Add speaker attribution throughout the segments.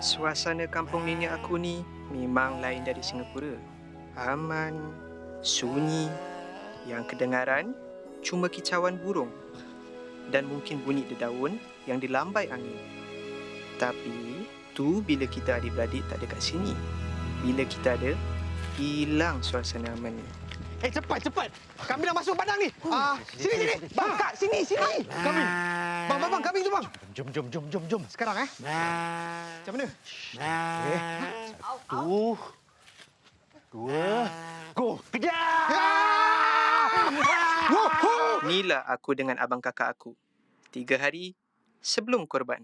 Speaker 1: Suasana kampung nenek aku ni memang lain dari Singapura. Aman, sunyi, yang kedengaran cuma kicauan burung dan mungkin bunyi dedaun yang dilambai angin. Tapi tu bila kita adik-beradik tak ada kat sini. Bila kita ada, hilang suasana aman ni.
Speaker 2: Cepat. Kami dah masuk padang ni. Sini. Bang, Kak, sini. Kami. Bang, kami tu, bang. Jom. Sekarang, Macam mana? Satu, dua, go. Kejar!
Speaker 1: Inilah aku dengan abang kakak aku. 3 hari sebelum korban.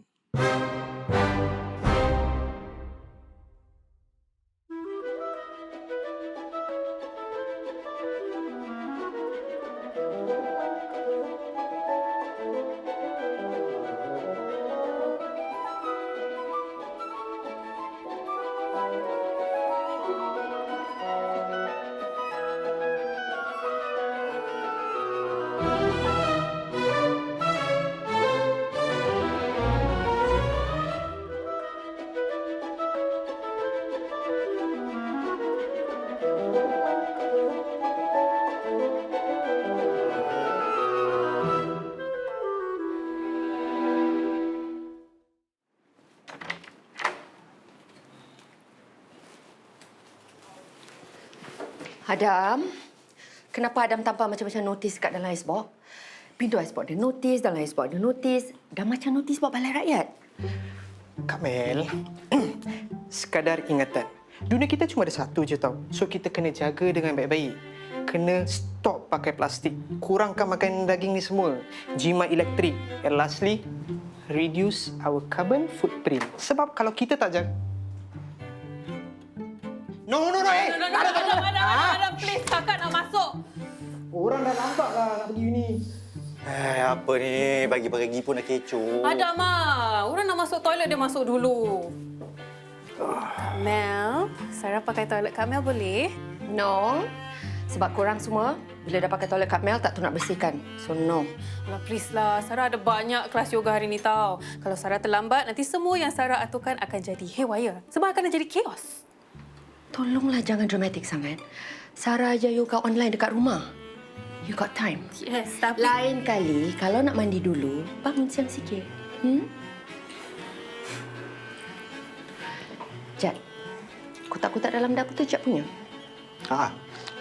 Speaker 3: Adam, kenapa Adam tampal macam-macam notis kat dalam icebox? Pintu icebox ada notis, dalam icebox ada notis. Dah macam notis buat balai rakyat.
Speaker 1: Kak Mel, sekadar ingatan. Dunia kita cuma ada satu je tau. So kita kena jaga dengan baik-baik. Kena stop pakai plastik. Kurangkan makan daging ni semua. Jimat elektrik. And lastly, reduce our carbon footprint. Sebab kalau kita tak jaga... No,
Speaker 4: Adam, please, kakak nak masuk.
Speaker 1: Orang dah nampak lah nak pergi ni.
Speaker 2: Apa ni? Pagi-pagi pun dah kecoh.
Speaker 4: Adam, orang nak masuk toilet, dia masuk dulu. Mel, Sarah pakai toilet Kak Mel boleh?
Speaker 3: No, sebab korang semua bila dah pakai toilet Kak Mel tak tu nak bersihkan. So no.
Speaker 4: Alah, please lah. Sarah ada banyak kelas yoga hari ni tau. Kalau Sarah terlambat, nanti semua yang Sarah aturkan akan jadi haywire. Semua akan jadi chaos.
Speaker 3: Tolonglah jangan dramatik sangat. Sarah ajar yoga online dekat rumah. You got time.
Speaker 4: Yes, tapi...
Speaker 3: Lain kali, kalau nak mandi dulu, bangun siang sikit. Jad, kotak-kotak dalam dapur tu Jad punya?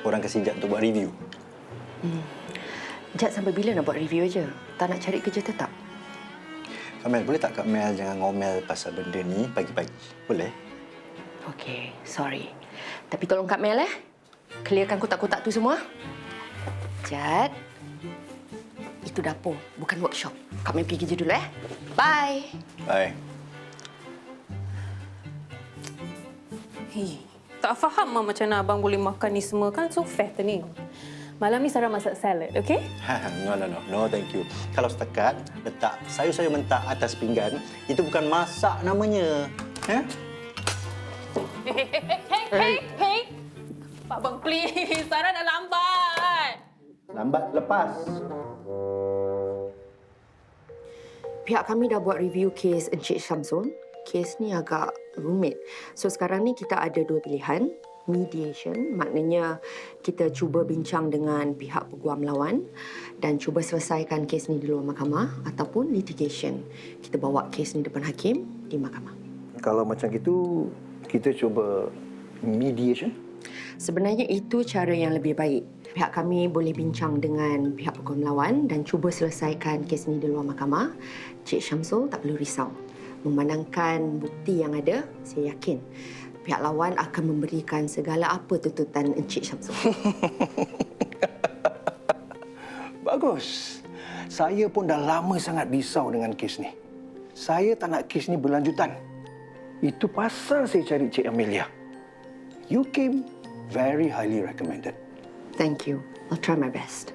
Speaker 2: Orang kasi Jad untuk buat review.
Speaker 3: Jad sampai bila nak buat review aja? Tak nak cari kerja tetap?
Speaker 2: Kak Mel, boleh tak Kak Mel jangan ngomel pasal benda ni pagi-pagi? Boleh?
Speaker 3: Okey, sorry. Tapi tolong Kak Mel, clearkan kotak-kotak tu semua. Jad, itu dapur, bukan workshop. Kak Mel pergi kerja dulu, Bye.
Speaker 2: Bye.
Speaker 4: Tak faham macam mana abang boleh makan ni semua. Kan so fat ni. Malam ni Sarah masak salad, okey?
Speaker 2: No, thank you. Kalau setakat letak sayur-sayur mentah atas pinggan, itu bukan masak namanya.
Speaker 4: Hey! Abang, please. Sarah dah lambat.
Speaker 2: Lambat lepas.
Speaker 3: Pihak kami dah buat review kes Encik Syamsul. Kes ni agak rumit. So sekarang ni kita ada 2 pilihan. Mediation, maknanya kita cuba bincang dengan pihak peguam lawan dan cuba selesaikan kes ni di luar mahkamah, ataupun litigation. Kita bawa kes ni depan hakim di mahkamah.
Speaker 5: Kalau macam itu, kita cuba mediation?
Speaker 3: Sebenarnya itu cara yang lebih baik. Pihak kami boleh bincang dengan pihak peguam lawan dan cuba selesaikan kes ini di luar mahkamah. Cik Syamsul tak perlu risau. Memandangkan bukti yang ada, saya yakin pihak lawan akan memberikan segala apa tuntutan Encik Syamsul.
Speaker 5: Bagus. Saya pun dah lama sangat risau dengan kes ni. Saya tak nak kes ni berlanjutan. Itu pasal saya cari Cik Amelia. You came very highly recommended.
Speaker 3: Thank you. I'll try my best.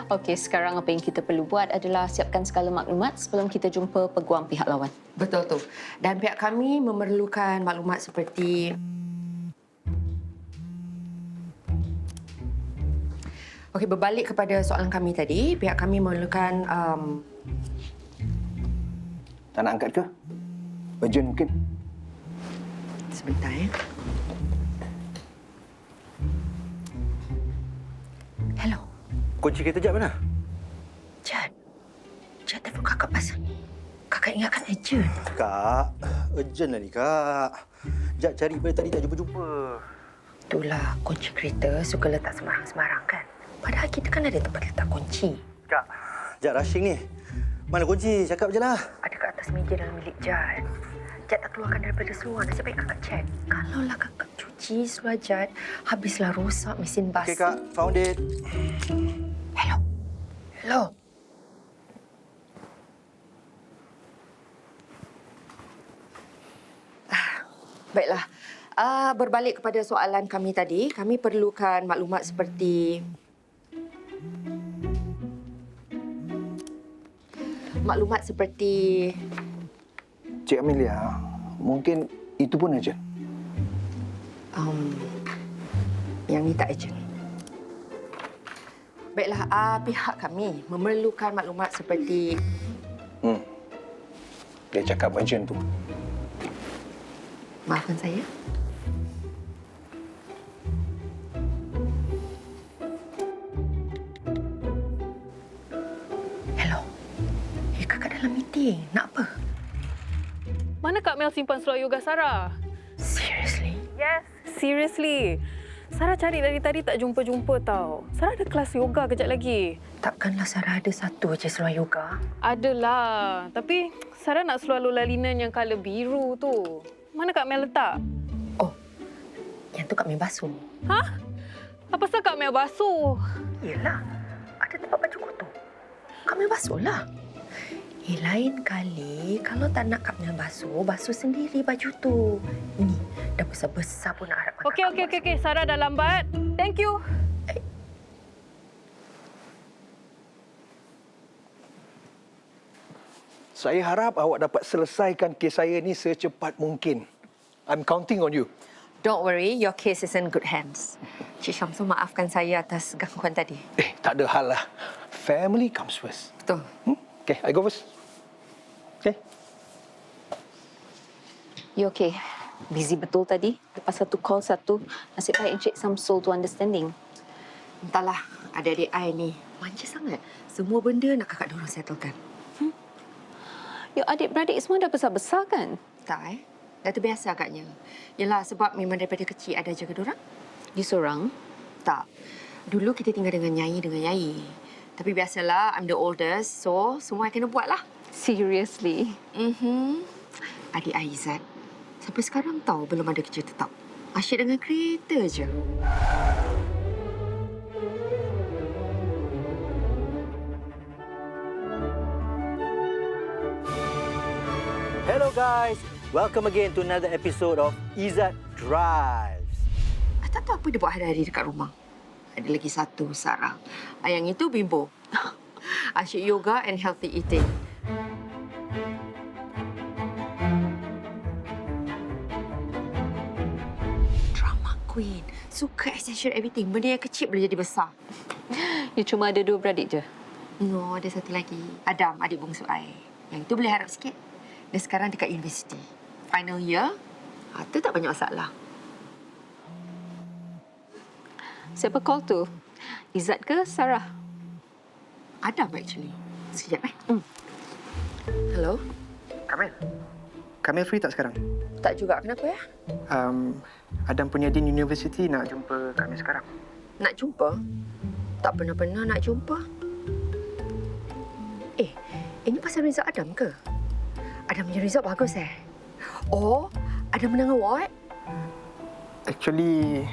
Speaker 6: Okey, sekarang apa yang kita perlu buat adalah siapkan segala maklumat sebelum kita jumpa peguam pihak lawan.
Speaker 3: Betul tu. Dan pihak kami memerlukan maklumat seperti... Okey, berbalik kepada soalan kami tadi, pihak kami memerlukan...
Speaker 5: Tak nak angkat ke? Urgent mungkin?
Speaker 3: sebentar ya. Hello.
Speaker 5: Kunci kereta Jad mana?
Speaker 3: Jad. Jad telefon kakak pasal ni. Kakak ingatkan urgent.
Speaker 5: Kak, urgent lah ni, Kak. Jad cari pada tadi tak jumpa-jumpa.
Speaker 3: Itulah, kunci kereta suka letak sembarang-sembarang kan? Padahal kita kan ada tempat letak kunci.
Speaker 5: Kak, Jad rushing ni. Mana kunci? Cakap je lah.
Speaker 3: Ada kat atas meja dalam bilik Jad. Jad tak keluarkan daripada seluar. Nasib baik kakak cek. Kalaulah kakak cuci seluar Jad, habislah rosak mesin bas.
Speaker 5: Okey, Kak. Found it.
Speaker 3: Hello. Hello. Baiklah. Berbalik kepada soalan kami tadi, kami perlukan maklumat seperti
Speaker 5: Cik Amelia, mungkin itu pun urgent.
Speaker 3: Yang ni tak urgent. Baiklah, pihak kami memerlukan maklumat seperti
Speaker 5: Dia cakap urgent tu.
Speaker 3: maafkan saya. Hello. Kakak dalam meeting. Nak apa?
Speaker 4: Mana Kak Mel simpan seluar yoga Sarah?
Speaker 3: Seriously?
Speaker 4: Yes. Seriously. Sarah cari dari tadi tak jumpa-jumpa tau. Sarah ada kelas yoga kejap lagi.
Speaker 3: Takkanlah Sarah ada satu je seluar yoga?
Speaker 4: Adalah. Tapi Sarah nak seluar Lola linen yang colour biru tu. Mana Kak Mel letak?
Speaker 3: Oh, yang tu Kak Mel basuh.
Speaker 4: Hah? Apa pasal Kak Mel basuh?
Speaker 3: Yelah, ada tempat baju kotor. Kak Mel basuhlah. Lain kali kalau tak nak Kak Mel basuh, basuh sendiri baju tu. Ini, dah besar-besar pun nak harapkan
Speaker 4: Okey. Sarah dah lambat. Thank you.
Speaker 5: Saya harap awak dapat selesaikan kes saya ni secepat mungkin. I'm counting on you.
Speaker 3: Don't worry, your case is in good hands. Cik Syamsul, maafkan saya atas gangguan tadi.
Speaker 5: Tak ada hal lah. Family comes first.
Speaker 3: Betul.
Speaker 5: Okay, I go first. Okay.
Speaker 6: You okay? Busy betul tadi. Lepas satu call satu. Nasib baik Encik Samsul tu understanding.
Speaker 3: Entahlah, adik-adik I ni manja sangat. Semua benda nak kakak dorong settlekan.
Speaker 6: Your adik-beradik semua dah besar-besar kan?
Speaker 3: Tak, dah terbiasa agaknya. Yelah, sebab memang daripada kecil ada jaga dorang.
Speaker 6: You seorang?
Speaker 3: Tak. Dulu kita tinggal dengan Nyai. Tapi biasalah, I'm the oldest, so semua I kena buat lah.
Speaker 6: Seriously?
Speaker 3: Adik Aizat, sampai sekarang tahu belum ada kerja tetap. Asyik dengan kereta je.
Speaker 7: Hello guys, welcome again to another episode of Izzat Drives.
Speaker 3: Tak tahu apa dia buat hari-hari dekat rumah. Ada lagi satu, Sarah. Yang itu Bimbo. Asyik yoga and healthy eating. Drama queen. Suka essential everything. Benda yang kecil boleh jadi besar.
Speaker 6: You cuma ada 2 beradik je?
Speaker 3: No, ada satu lagi. Adam, adik bongsu I. Yang itu boleh harap sikit. Dia sekarang dekat universiti. Final year. Tu tak banyak masalah.
Speaker 6: Siapa call tu? Izzat ke Sarah?
Speaker 3: Adam actually. Sekejap Hello?
Speaker 1: Kamil free tak sekarang?
Speaker 3: Tak juga. Kenapa ya?
Speaker 1: Adam punya Dean University nak jumpa Kamil sekarang.
Speaker 3: Nak jumpa? Tak pernah-pernah nak jumpa. Ini pasal result Adam ke? Adam punya result bagus Oh, Adam menang award?
Speaker 1: Actually,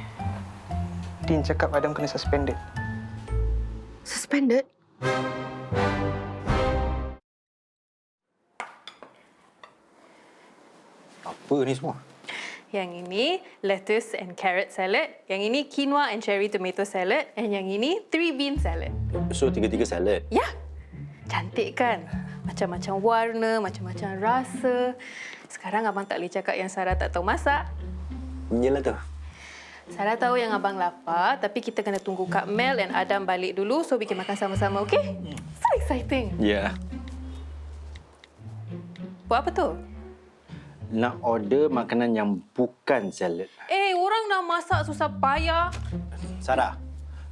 Speaker 1: Dean cakap Adam kena suspended.
Speaker 3: Suspended?
Speaker 5: Apa ni semua?
Speaker 4: Yang ini lettuce and carrot salad. Yang ini quinoa and cherry tomato salad. And yang ini 3 bean salad.
Speaker 7: So, tiga-tiga salad.
Speaker 4: Ya, cantik kan? Macam-macam warna, macam-macam rasa. Sekarang abang tak boleh cakap yang Sarah tak tahu masak.
Speaker 7: Yelah tu.
Speaker 4: Sarah tahu yang abang lapar, tapi kita kena tunggu Kak Mel dan Adam balik dulu so bikin makan sama-sama, okey? So exciting.
Speaker 7: Ya. Yeah.
Speaker 4: Buat apa tu?
Speaker 7: nak order makanan yang bukan salad.
Speaker 4: Orang nak masak susah payah.
Speaker 7: Sarah.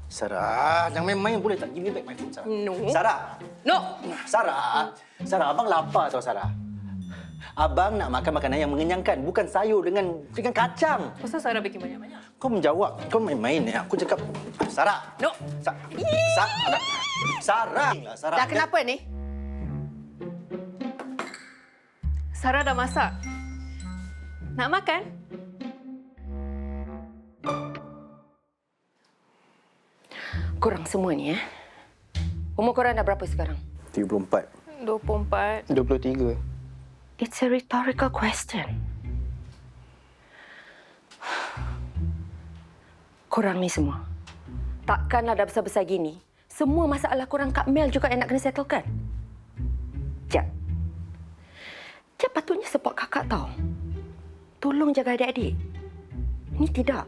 Speaker 7: Sarah, jangan main-main boleh tak? Give me back my phone, Sarah.
Speaker 4: No.
Speaker 7: Sarah.
Speaker 4: No.
Speaker 7: Sarah. Sarah, abang lapar tau, Sarah. Abang nak makan makanan yang mengenyangkan, bukan sayur dengan kacang.
Speaker 4: Pasal Sarah bikin banyak-banyak.
Speaker 7: Kau menjawab, kau main-main. Aku cakap, Sarah.
Speaker 4: No.
Speaker 7: Sarah. Sarah. Sarah.
Speaker 3: Dah kenapa ni?
Speaker 4: Sarah dah masak. Nak makan?
Speaker 3: Korang semua ni umur korang dah berapa sekarang?
Speaker 7: 34.
Speaker 4: 24.
Speaker 1: 23.
Speaker 3: It's a rhetorical question. Korang ni semua, takkanlah dah besar-besar gini, semua masalah korang Kak Mel juga yang nak kena settlekan? Jap. Jap patutnya support kakak tau. Tolong jaga adik-adik. Ni tidak.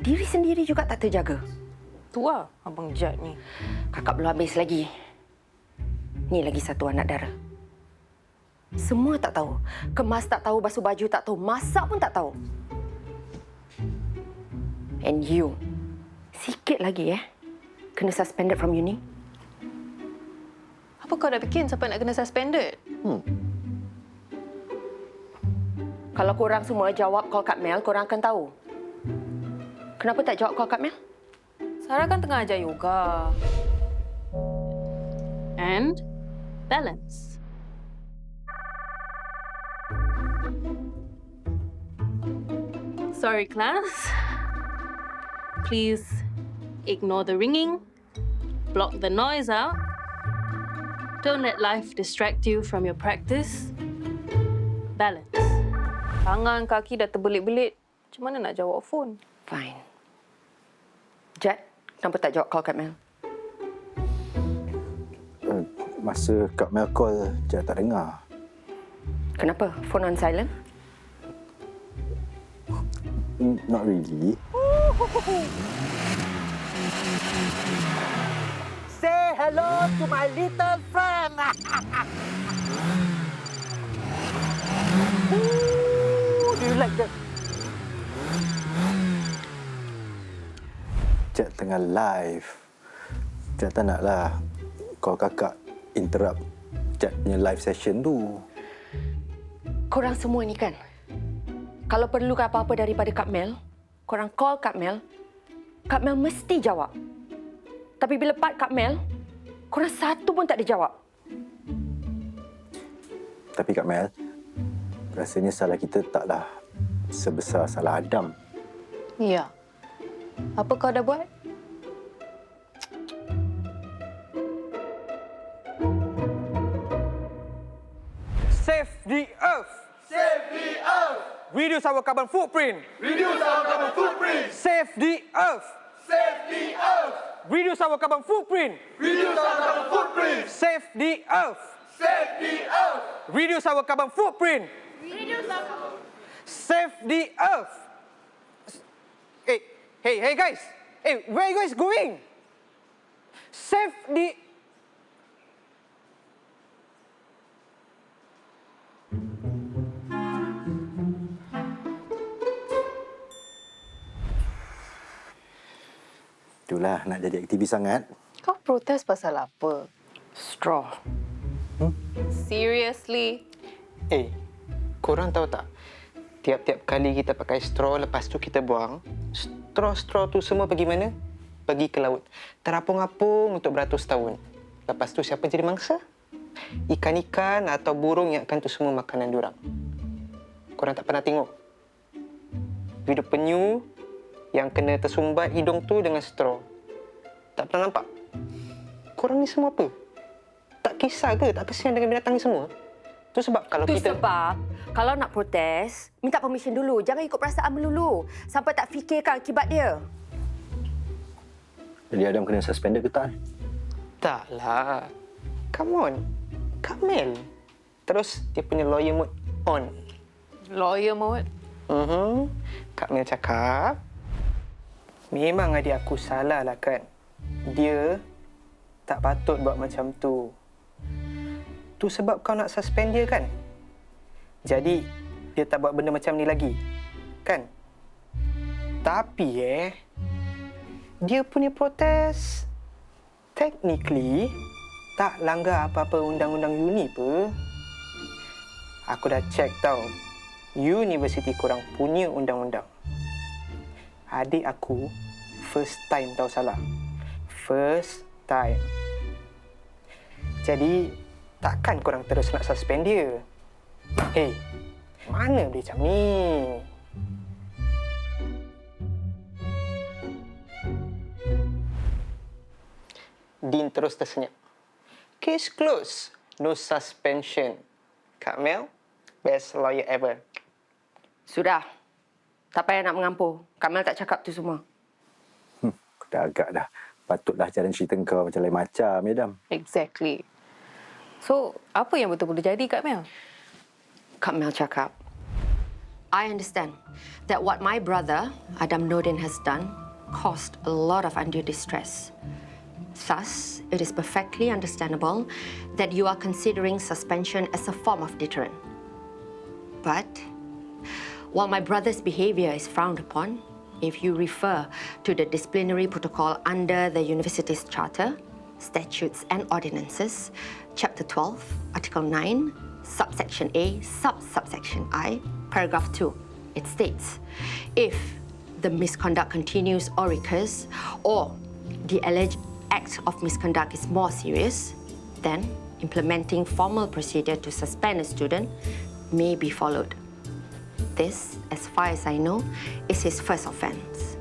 Speaker 3: Diri sendiri juga tak terjaga.
Speaker 4: Tu lah Abang Jad ni.
Speaker 3: Kakak belum habis lagi. Ni lagi satu anak dara. Semua tak tahu. Kemas tak tahu, basuh baju tak tahu, masak pun tak tahu. And you, sikit lagi kena suspended from uni.
Speaker 4: Apa kau dah bikin sampai nak kena suspended?
Speaker 3: Kalau korang semua jawab call Kak Mel, korang akan tahu. Kenapa tak jawab call Kak Mel?
Speaker 4: Sarah kan tengah ajar yoga.
Speaker 6: And balance. Sorry, class. Please ignore the ringing, block the noise out. Don't let life distract you from your practice. Balance.
Speaker 4: Tangan, kaki dah terbelit-belit. Macam mana nak jawab phone?
Speaker 3: Fine. Jad, kenapa tak jawab call Kak Mel?
Speaker 7: Masa Kak Mel call, Jad tak dengar.
Speaker 3: Kenapa? Phone on silent?
Speaker 7: Not really. Say hello to my little friend. Do you like that? Jad tengah live. Jad tak naklah call kakak interrupt Jad punya live session tu.
Speaker 3: Korang semua ni kan, kalau perlukan apa-apa daripada Kak Mel, korang call Kak Mel mesti jawab. Tapi bila part Kak Mel, korang satu pun tak ada jawab.
Speaker 7: Tapi Kak Mel, rasanya salah kita taklah sebesar salah Adam.
Speaker 4: Ya. Apa kau dah buat?
Speaker 1: Save the Earth!
Speaker 2: Save the Earth!
Speaker 1: Reduce our carbon footprint!
Speaker 2: Reduce our carbon footprint!
Speaker 1: Save the Earth!
Speaker 2: Save the Earth!
Speaker 1: Reduce our carbon footprint!
Speaker 2: Reduce our carbon footprint!
Speaker 1: Save the Earth!
Speaker 2: Save the Earth!
Speaker 1: Reduce our carbon footprint! Save the Earth! Hey guys! Hey, where are you guys going? Save the...
Speaker 7: Itulah, nak jadi aktivis sangat.
Speaker 4: Kau protes pasal apa?
Speaker 3: Straw.
Speaker 4: Seriously?
Speaker 1: Korang tahu tak? Tiap-tiap kali kita pakai straw, lepas tu kita buang, straw tu semua pergi mana? Pergi ke laut. Terapung-apung untuk beratus tahun. Lepas tu siapa jadi mangsa? Ikan-ikan atau burung yang akan tu semua makanan diorang. Korang tak pernah tengok? Video penyu yang kena tersumbat hidung tu dengan straw. Tak pernah nampak? Korang ni semua apa? Tak kisah ke? Tak kesian dengan binatang ni semua? Tu sebab kalau
Speaker 3: Itu
Speaker 1: kita...
Speaker 3: sebab kalau nak protes, minta permission dulu. Jangan ikut perasaan melulu. Sampai tak fikirkan akibat dia.
Speaker 7: Jadi Adam kena suspended ke tak?
Speaker 1: Taklah. Come on. Kak Mel. Terus dia punya lawyer mode on.
Speaker 4: Lawyer mode?
Speaker 1: Kak Mel cakap, memang adik aku salah lah kan. Dia tak patut buat macam tu. Tu sebab kau nak suspend dia kan? Jadi, dia tak buat benda macam ni lagi. Kan? Tapi dia punya protes technically tak langgar apa-apa undang-undang uni pe. Aku dah check tau. Universiti korang punya undang-undang. Adik aku first time tahu salah. First time. Jadi, takkan korang terus nak suspend dia? Hey, mana boleh macam ni? Dean terus tersenyap. Case closed. No suspension. Kak Mel, best lawyer ever.
Speaker 3: Sudah. Tak payah nak mengampur. Kak Mel tak cakap tu semua.
Speaker 7: Aku dah agak dah. Patutlah jalan cerita kau macam lain macam, ya, Dam.
Speaker 4: Exactly. So, apa yang betul-betul jadi, Kak Mel?
Speaker 3: Kak Mel cakap, I understand that what my brother, Adam Nordin, has done caused a lot of undue distress. Thus, it is perfectly understandable that you are considering suspension as a form of deterrent. But, while my brother's behavior is frowned upon, if you refer to the disciplinary protocol under the university's charter, statutes and ordinances, Chapter 12, Article 9, Subsection A, Subsection I, Paragraph 2, it states, if the misconduct continues or recurs, or the alleged act of misconduct is more serious, then implementing formal procedure to suspend a student may be followed. This, as far as I know, is his first offence.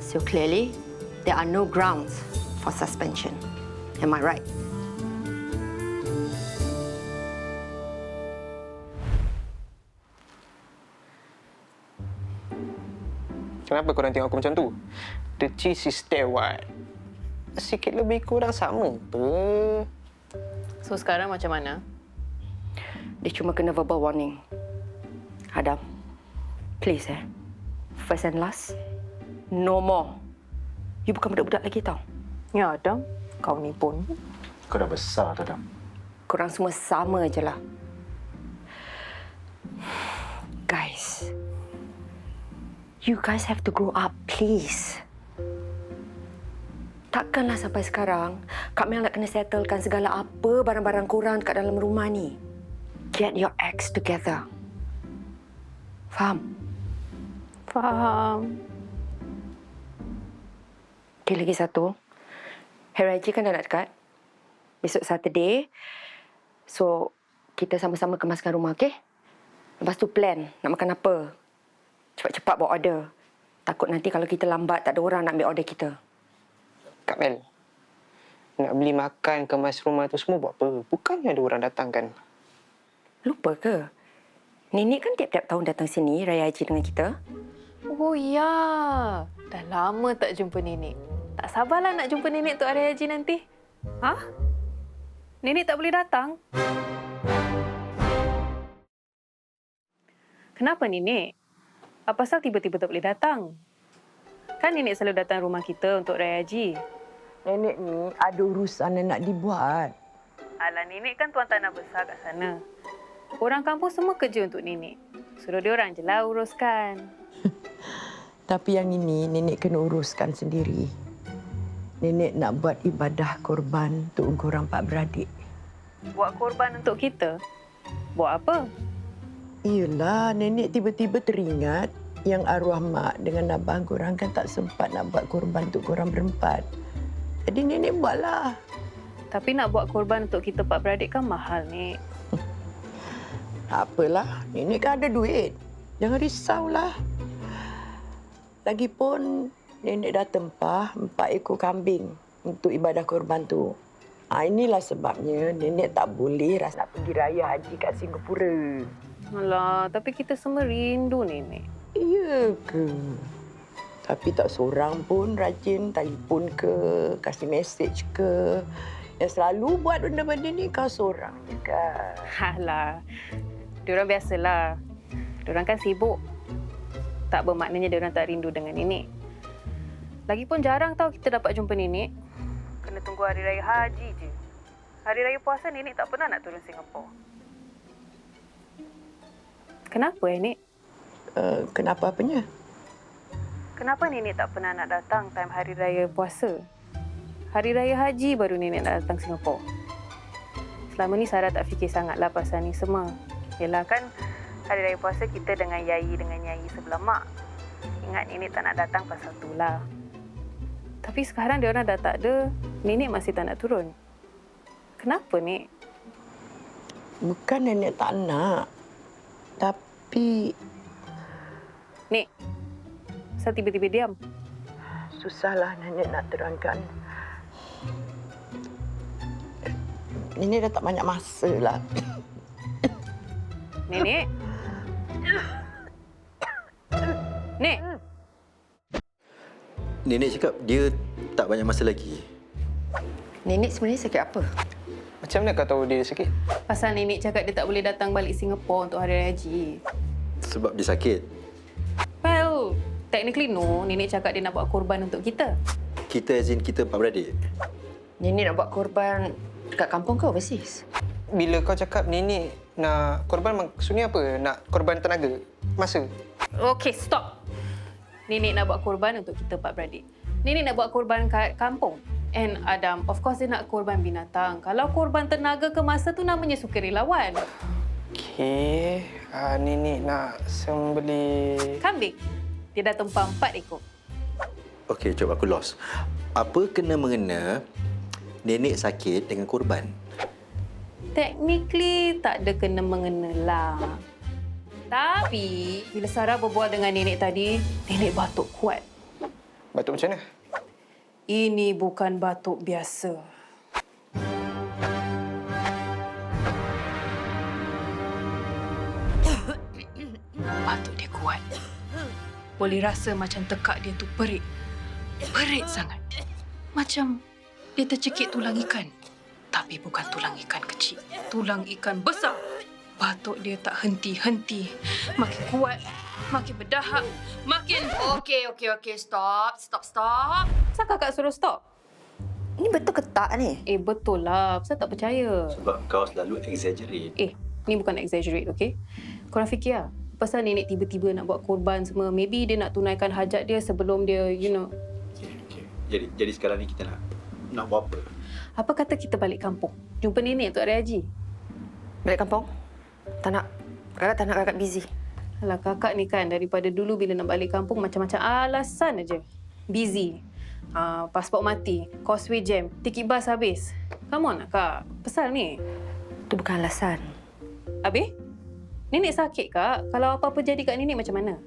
Speaker 3: So clearly, there are no grounds for suspension. Am I right?
Speaker 1: Kenapa korang tengok aku macam tu? The cheese is there, what? Sikit lebih kurang sama pe.
Speaker 4: So, sekarang macam mana?
Speaker 3: Dia cuma kena verbal warning. Adam, please first and last, no more. You bukan budak-budak lagi tau.
Speaker 4: Ya, Adam. Kau ni pun.
Speaker 7: Kau dah besar, tu, Dam.
Speaker 3: Korang semua sama je lah. Guys, you guys have to grow up, please. Takkanlah sampai sekarang Kak Mel nak kena settlekan segala apa barang-barang korang kat dalam rumah ni. Get your acts together. Faham?
Speaker 4: Faham.
Speaker 3: Okay, lagi satu. Hari Raya kan dah nak dekat. Besok Saturday. So, kita sama-sama kemaskan rumah, okey? Lepas tu plan nak makan apa. Cepat-cepat bawa order. Takut nanti kalau kita lambat, tak ada orang nak ambil order kita.
Speaker 1: Kak Mel, nak beli makan, kemas rumah tu semua buat apa? Bukannya ada orang datang kan?
Speaker 3: Lupa ke? Nenek kan tiap-tiap tahun datang sini Raya Haji dengan kita.
Speaker 4: Oh, ya. Dah lama tak jumpa nenek. Tak sabarlah nak jumpa nenek tu hari haji nanti. Hah? Nenek tak boleh datang? Kenapa nenek? Apa pasal tiba-tiba tak boleh datang? Kan nenek selalu datang rumah kita untuk Raya Haji.
Speaker 8: Nenek ni ada urusan yang nak dibuat.
Speaker 4: Alah, nenek kan tuan tanah besar kat sana. Orang kampung semua kerja untuk nenek. Suruh dia orang je lah uruskan.
Speaker 8: Tapi yang ini nenek kena uruskan sendiri. Nenek nak buat ibadah korban untuk korang pak beradik.
Speaker 4: Buat korban untuk kita? Buat apa?
Speaker 8: Iyalah, nenek tiba-tiba teringat yang arwah mak dengan abang korang kan tak sempat nak buat korban untuk korang berempat. Jadi nenek buatlah.
Speaker 4: Tapi nak buat korban untuk kita pak beradik kan mahal, Nek.
Speaker 8: Tak apalah, nenek kan ada duit. Jangan risaulah. Lagipun nenek dah tempah 4 ekor kambing untuk ibadah korban tu. Inilah sebabnya nenek tak boleh rasa nak pergi raya haji kat Singapura.
Speaker 4: Alah, tapi kita semua rindu nenek.
Speaker 8: Iya ke? Tapi tak seorang pun rajin telefon ke, kasih mesej ke. Yang selalu buat benda-benda ni kau seorang je kan?
Speaker 4: Alah, diorang biasalah. Diorang kan sibuk. Tak bermaknanya diorang tak rindu dengan nenek. Lagipun jarang tau kita dapat jumpa nenek. Kena tunggu hari raya haji je. Hari raya puasa nenek tak pernah nak turun Singapura. Kenapa, Nenek?
Speaker 8: Kenapa apanya?
Speaker 4: Kenapa Nenek tak pernah nak datang time Hari Raya puasa? Hari Raya Haji baru Nenek nak datang Singapura. Selama ni Sarah tak fikir sangatlah pasal ni semua. Yelah kan, Hari Raya puasa kita dengan Yai dengan Nyai sebelah mak. Ingat Nenek tak nak datang pasal tu lah. Tapi sekarang dia orang dah tak ada, Nenek masih tak nak turun. Kenapa, Nek?
Speaker 8: Bukan nenek tak nak. Tapi
Speaker 4: Nek, asal tiba-tiba diam?
Speaker 8: susahlah nenek nak terangkan. Nenek dah tak banyak masa lah.
Speaker 4: Nenek? Nek?
Speaker 7: Nenek cakap dia tak banyak masa lagi.
Speaker 3: Nenek sebenarnya sakit apa?
Speaker 1: Macam mana kau tahu dia sakit?
Speaker 4: Pasal Nenek cakap dia tak boleh datang balik Singapura untuk Hari Raya Haji.
Speaker 7: Sebab dia sakit.
Speaker 4: Well, technically no. Nenek cakap dia nak buat korban untuk kita.
Speaker 7: Kita as in kita empat beradik.
Speaker 3: Nenek nak buat korban dekat kampung ke overseas?
Speaker 1: Bila kau cakap nenek nak korban, maksudnya apa? Nak korban tenaga? Masa?
Speaker 4: Okay, stop. Nenek nak buat korban untuk kita empat beradik. Nenek nak buat korban kat kampung. And Adam, of course dia nak korban binatang. Kalau korban tenaga ke masa tu namanya sukarelawan.
Speaker 1: Okey, nenek nak sembelih...
Speaker 4: Kambing. Dia dah tempah 4 ekor.
Speaker 7: Okey, jom aku lost. Apa kena-mengena nenek sakit dengan korban?
Speaker 4: Technically tak ada kena-mengena lah. Tapi bila Sarah berbual dengan nenek tadi, nenek batuk kuat.
Speaker 1: Batuk macam mana?
Speaker 4: Ini bukan batuk biasa. Batuk dia kuat. Boleh rasa macam tekak dia tu perit. Perit sangat. Macam dia tercekik tulang ikan. Tapi bukan tulang ikan kecil. Tulang ikan besar. Batuk dia tak henti-henti. Makin kuat, makin berdahak, makin...
Speaker 3: Okey. Stop.
Speaker 4: Kenapa kakak suruh stop?
Speaker 3: Ini betul ke tak ni?
Speaker 4: Betul lah. Saya tak percaya.
Speaker 7: Sebab kau selalu exaggerate.
Speaker 4: Ni bukan exaggerate, okey? Korang fikir lah. Pasal nenek tiba-tiba nak buat korban semua. Maybe dia nak tunaikan hajat dia sebelum dia, you know.
Speaker 7: Okay. Jadi sekarang ni kita nak buat apa?
Speaker 4: Apa kata kita balik kampung? Jumpa nenek untuk Hari Haji.
Speaker 3: Balik kampung? Tak nak. Kakak busy.
Speaker 4: Alah, kakak ni kan daripada dulu bila nak balik kampung macam-macam alasan aja. Busy. Pasport mati. Causeway jam. Tiket bas habis. Come on, Kak. Pasal ni.
Speaker 3: Itu bukan alasan.
Speaker 4: Habis? Nenek sakit, Kak. Kalau apa-apa jadi kat nenek macam mana?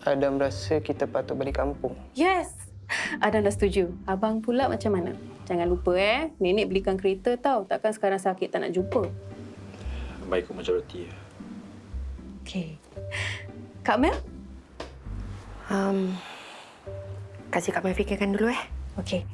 Speaker 1: Adam rasa kita patut balik kampung.
Speaker 4: Yes! Adam dah setuju. Abang pula macam mana? Jangan lupa, nenek belikan kereta tau. Takkan sekarang sakit tak nak jumpa.
Speaker 7: Baik ikut majoriti.
Speaker 4: Okey. Kak Mel?
Speaker 3: Kasih Kak Mel fikirkan dulu
Speaker 4: Okey.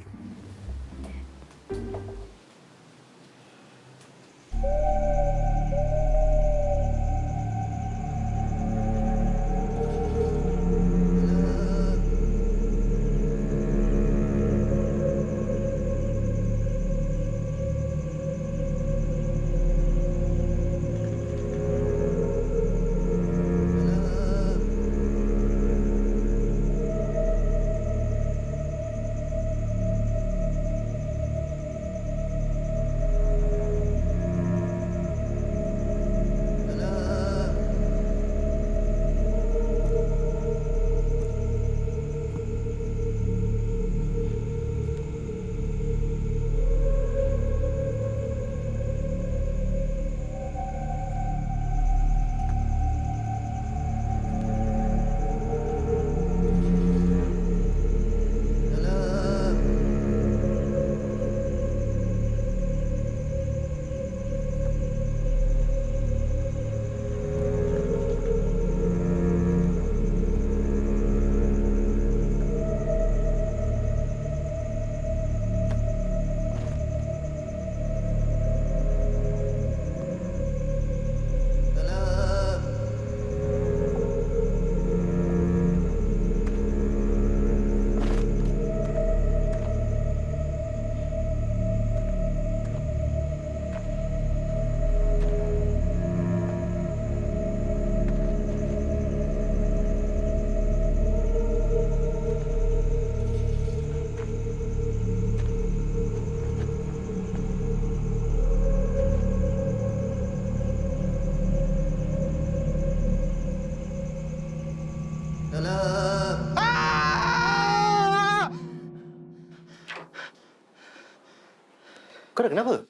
Speaker 7: Kau dah kenapa?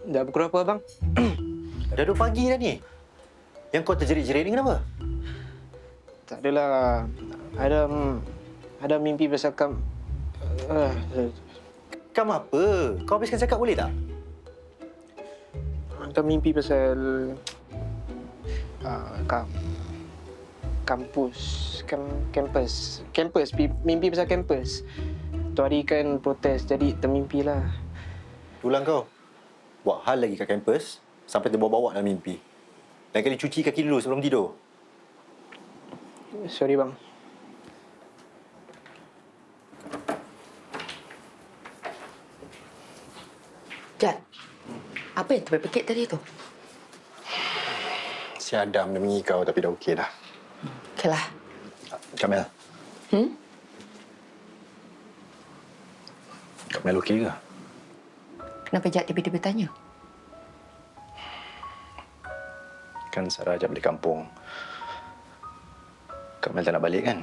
Speaker 1: Dah pukul berapa, abang?
Speaker 7: Dah 2 pagi dah ni. Yang kau terjerit-jerit ni kenapa?
Speaker 1: Tak adalah. Ada mimpi pasal
Speaker 7: Kam apa? Kau habiskan cakap boleh tak?
Speaker 1: Ada mimpi pasal kampus. Mimpi pasal kampus. Tu hari kan protes, jadi termimpilah.
Speaker 7: Ulang kau. Buat hal lagi kat kampus sampai terbawa-bawa dalam mimpi. Lain kali cuci kaki dulu sebelum tidur.
Speaker 1: Sorry, bang.
Speaker 3: Jad, apa yang terpekik tadi tu?
Speaker 7: Si Adam dia mengikau tapi dah okey dah.
Speaker 3: Okeylah.
Speaker 7: Kamel. Kamel okey ke?
Speaker 3: Kenapa Jad tiba-tiba tanya?
Speaker 7: Kan Sarah ajak balik kampung. Kamel tak nak balik kan?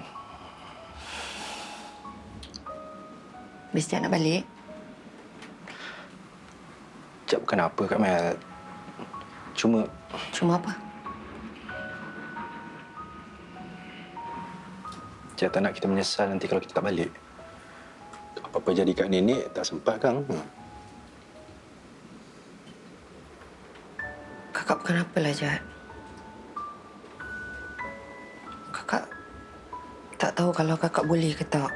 Speaker 3: Habis Jad nak balik?
Speaker 7: Jap bukan apa Kamel. Cuma
Speaker 3: Cuma apa?
Speaker 7: Jap tak nak kita menyesal nanti kalau kita tak balik. Apa-apa jadi kat nenek tak sempat kan?
Speaker 3: Kakak bukan apalah, Jad. Kakak tak tahu kalau kakak boleh ke tak.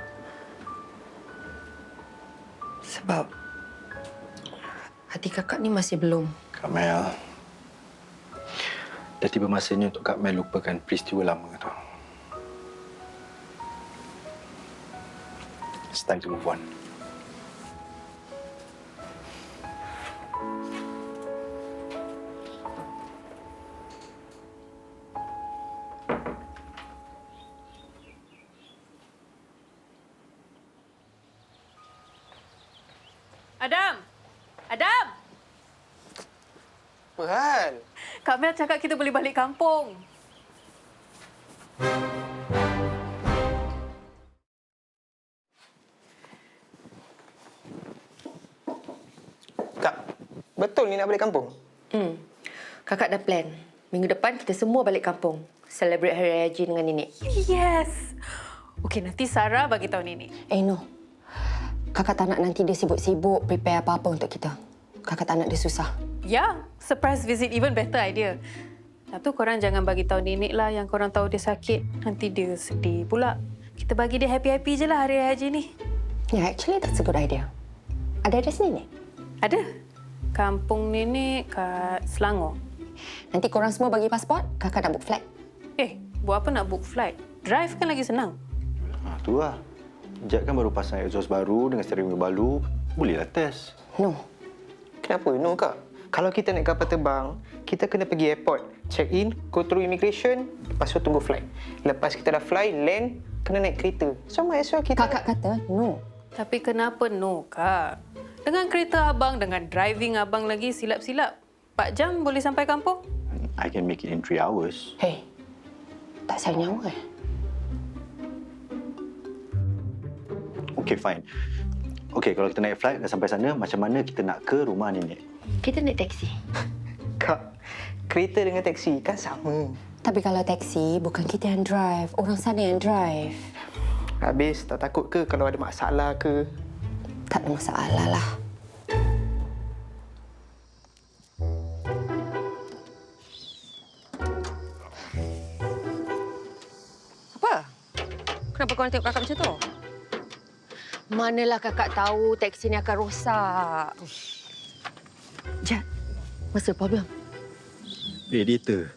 Speaker 3: Sebab hati kakak ni masih belum.
Speaker 7: Kamel. Dah tiba masanya untuk Kamel lupakan peristiwa lama tu. It's time to move on.
Speaker 4: Adam! Adam!
Speaker 1: Apa hal?
Speaker 4: Kak Mel cakap kita boleh balik kampung.
Speaker 1: Kak, betul ni nak balik kampung?
Speaker 3: Kakak dah plan. Minggu depan kita semua balik kampung. Celebrate Hari Raya Haji dengan nenek.
Speaker 4: Yes! Okey, nanti Sarah bagi tahu nenek.
Speaker 3: No. Kakak tak nak nanti dia sibuk-sibuk prepare apa-apa untuk kita. Kakak tak nak dia susah.
Speaker 4: Ya, surprise visit even better idea. Satu, korang jangan bagi tahu nenek lah yang korang tahu dia sakit. Nanti dia sedih pula. Kita bagi dia happy-happy je lah Hari Raya Haji ni.
Speaker 3: Yeah, actually that's a good idea. Ada address nenek?
Speaker 4: Ada. Kampung nenek kat Selangor.
Speaker 3: Nanti korang semua bagi pasport, kakak nak book flight.
Speaker 4: Buat apa nak book flight? Drive kan lagi senang.
Speaker 7: Tu lah. Jad kan baru pasang exhaust baru dengan steering wheel baru. Bolehlah test.
Speaker 3: No.
Speaker 1: Kenapa? No, Kak. Kalau kita naik kapal terbang, kita kena pergi airport. Check in, go through immigration, lepas tu tunggu flight. Lepas kita dah fly, land, kena naik kereta. So, might as well kita...
Speaker 3: Kakak kata no.
Speaker 4: Tapi kenapa no, Kak? Dengan kereta abang, dengan driving abang lagi silap-silap. 4 jam boleh sampai kampung?
Speaker 7: I can make it in 3 hours.
Speaker 3: Hey, tak sayang nyawa eh?
Speaker 7: Okay, fine. Okay, kalau kita naik flight dah sampai sana, macam mana kita nak ke rumah nenek?
Speaker 3: Kita naik taksi.
Speaker 1: Kak, kereta dengan taksi kan sama.
Speaker 3: Tapi kalau taksi, bukan kita yang drive. Orang sana yang drive.
Speaker 1: Habis, tak takut ke kalau ada masalah ke?
Speaker 3: Tak ada masalah lah. Apa? Kenapa kau nak tengok kakak macam tu? Manalah kakak tahu taksi ni akan rosak. Jad, what's the problem?
Speaker 7: Radiator.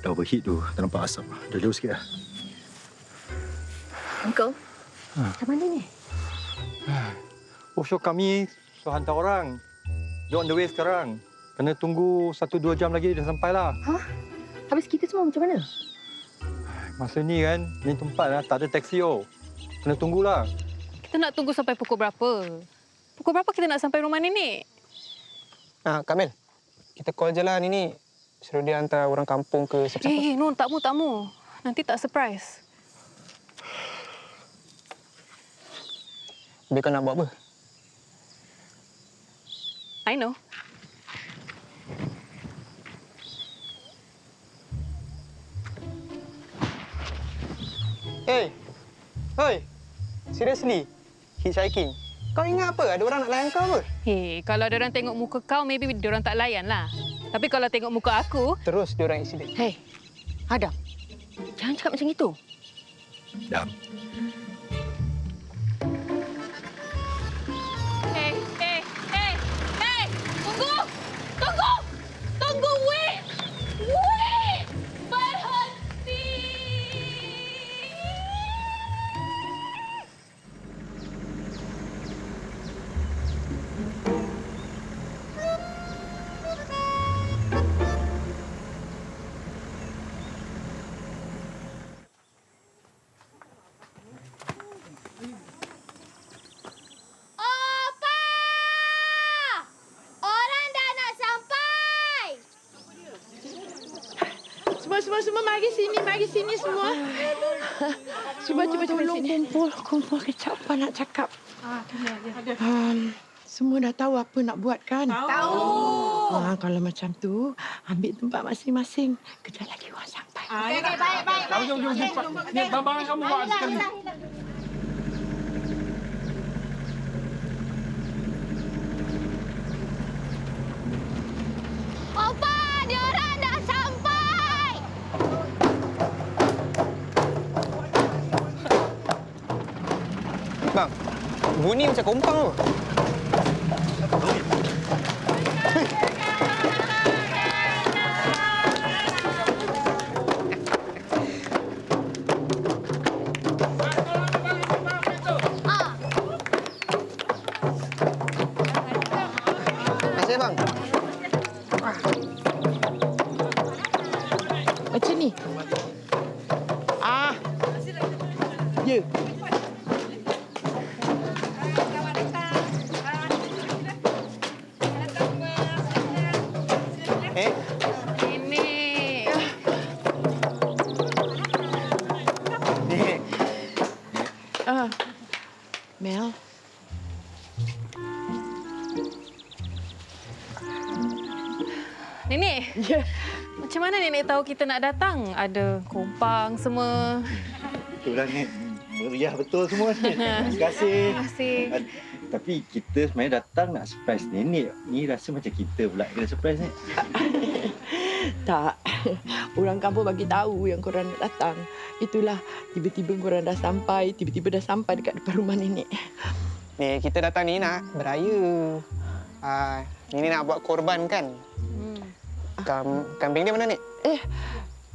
Speaker 7: Dah overheat tu. Tak nampak asap. Jauh-jauh sikit lah.
Speaker 3: Uncle, macam mana ni?
Speaker 9: Offshore kami suruh hantar orang. Dia on the way sekarang. Kena tunggu 1-2 jam lagi dah sampai lah.
Speaker 3: Hah? Habis kita semua macam mana?
Speaker 9: Masa ni kan, ni tempat lah, tak ada taksi oh. Kena tunggulah.
Speaker 4: Kita nak tunggu sampai pukul berapa? Pukul berapa kita nak sampai rumah nenek?
Speaker 1: Kamil, kita call je lah ni. Suruh dia hantar orang kampung ke siapa-siapa.
Speaker 4: No, tak mu. Nanti tak surprise.
Speaker 1: Habis kau nak buat apa?
Speaker 4: I know.
Speaker 2: Hey. Hoi. Seriously? Hitchhiking? Kau ingat apa? Ada orang nak layan kau apa?
Speaker 4: Hey, kalau orang tengok muka kau, maybe orang tak layan lah. Tapi kalau tengok muka aku,
Speaker 2: Terus diorang accident.
Speaker 3: Hey, Adam. Jangan cakap macam itu.
Speaker 9: Dam.
Speaker 4: Hey, hey, hey, hey! Tunggu! Tunggu! Tunggu, wait! Wait! Berhenti!
Speaker 10: Opa! Orang dah nak sampai.
Speaker 8: Semua mari sini semua. Cuba sini. Kumpul kecap apa nak cakap. Semua dah tahu apa nak buat kan? Tahu. Kalau macam tu, ambil tempat masing-masing. Kejap lagi orang sampai.
Speaker 10: Okey, baik.
Speaker 9: Jom. Ni barang kamu buat sekali.
Speaker 10: Opa, dia orang dah sampai.
Speaker 2: Bang, bunyi macam kompang tu. Terima kasih, bang.
Speaker 8: Macam ni. Ya.
Speaker 4: Ini.
Speaker 8: Mel.
Speaker 4: Nenek.
Speaker 8: Ya.
Speaker 4: Macam mana nenek tahu kita nak datang? Ada kompang semua.
Speaker 7: Itulah ni. Meriah betul semua ni. Terima kasih.
Speaker 4: Terima kasih.
Speaker 7: Tapi kita sebenarnya datang nak surprise nenek. Ni rasa macam kita pula kena surprise ni.
Speaker 8: Tak. Orang kampung bagi tahu yang korang nak datang. Itulah tiba-tiba korang dah sampai, tiba-tiba dah sampai dekat depan rumah nenek.
Speaker 2: Ni, kita datang ni nak beraya. Ini nak buat korban kan? Kambing dia mana, Nik?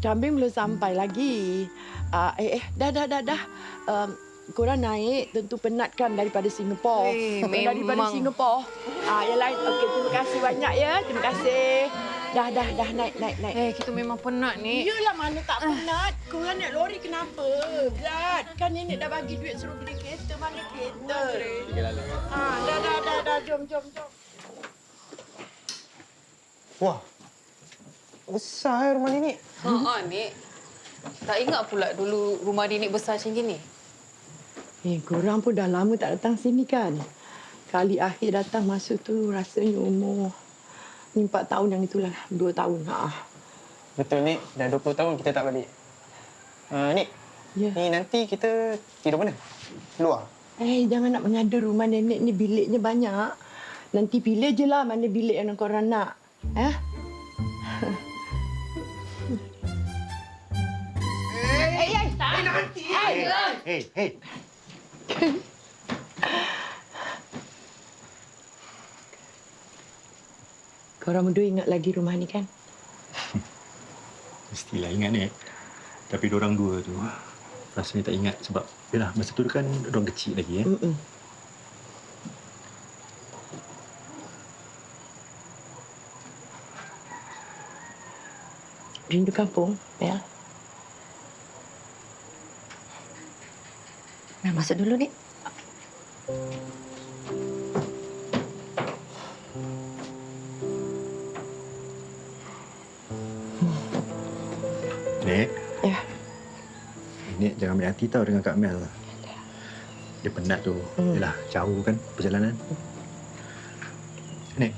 Speaker 8: Kambing belum sampai lagi. Dah. Korang naik tentu penat kan daripada Singapura. Daripada
Speaker 4: memang.
Speaker 8: Singapura. Yang lain. Okey, terima kasih banyak ya. Terima kasih. Dah naik.
Speaker 4: Kita memang penat ni.
Speaker 8: Yelah, mana tak penat. Korang naik lori kenapa? Berat. Kan nenek dah bagi duit suruh beli kereta. Mana kereta? Dah. Jom.
Speaker 2: Wah, besar rumah ni, Nik.
Speaker 4: Nik. Tak ingat pula dulu rumah nenek besar macam gini.
Speaker 8: Korang pun dah lama tak datang sini kan? Kali akhir datang masa tu rasanya umur 4 tahun yang itulah. 2 tahun.
Speaker 2: Betul, Nik. Dah 20 tahun kita tak balik. Nik,
Speaker 8: Ya.
Speaker 2: ni nanti kita tidur mana? Luar?
Speaker 8: Jangan nak mengada rumah nenek ni. Biliknya banyak. Nanti pilih je lah mana bilik yang korang nak.
Speaker 7: Hey.
Speaker 8: Korang berdua ingat lagi rumah ni kan?
Speaker 11: Mestilah ingat ni. Tapi diorang dua tu rasanya tak ingat sebab yalah masa tu kan diorang kecil lagi .
Speaker 8: Rindu kampung, Mel?
Speaker 3: Mel masuk dulu, Nik.
Speaker 11: Nek.
Speaker 8: Ya.
Speaker 11: Nek jangan ambil hati tau dengan Kak Mel. Dia penat tu. Yalah, jauh kan perjalanan. Nek,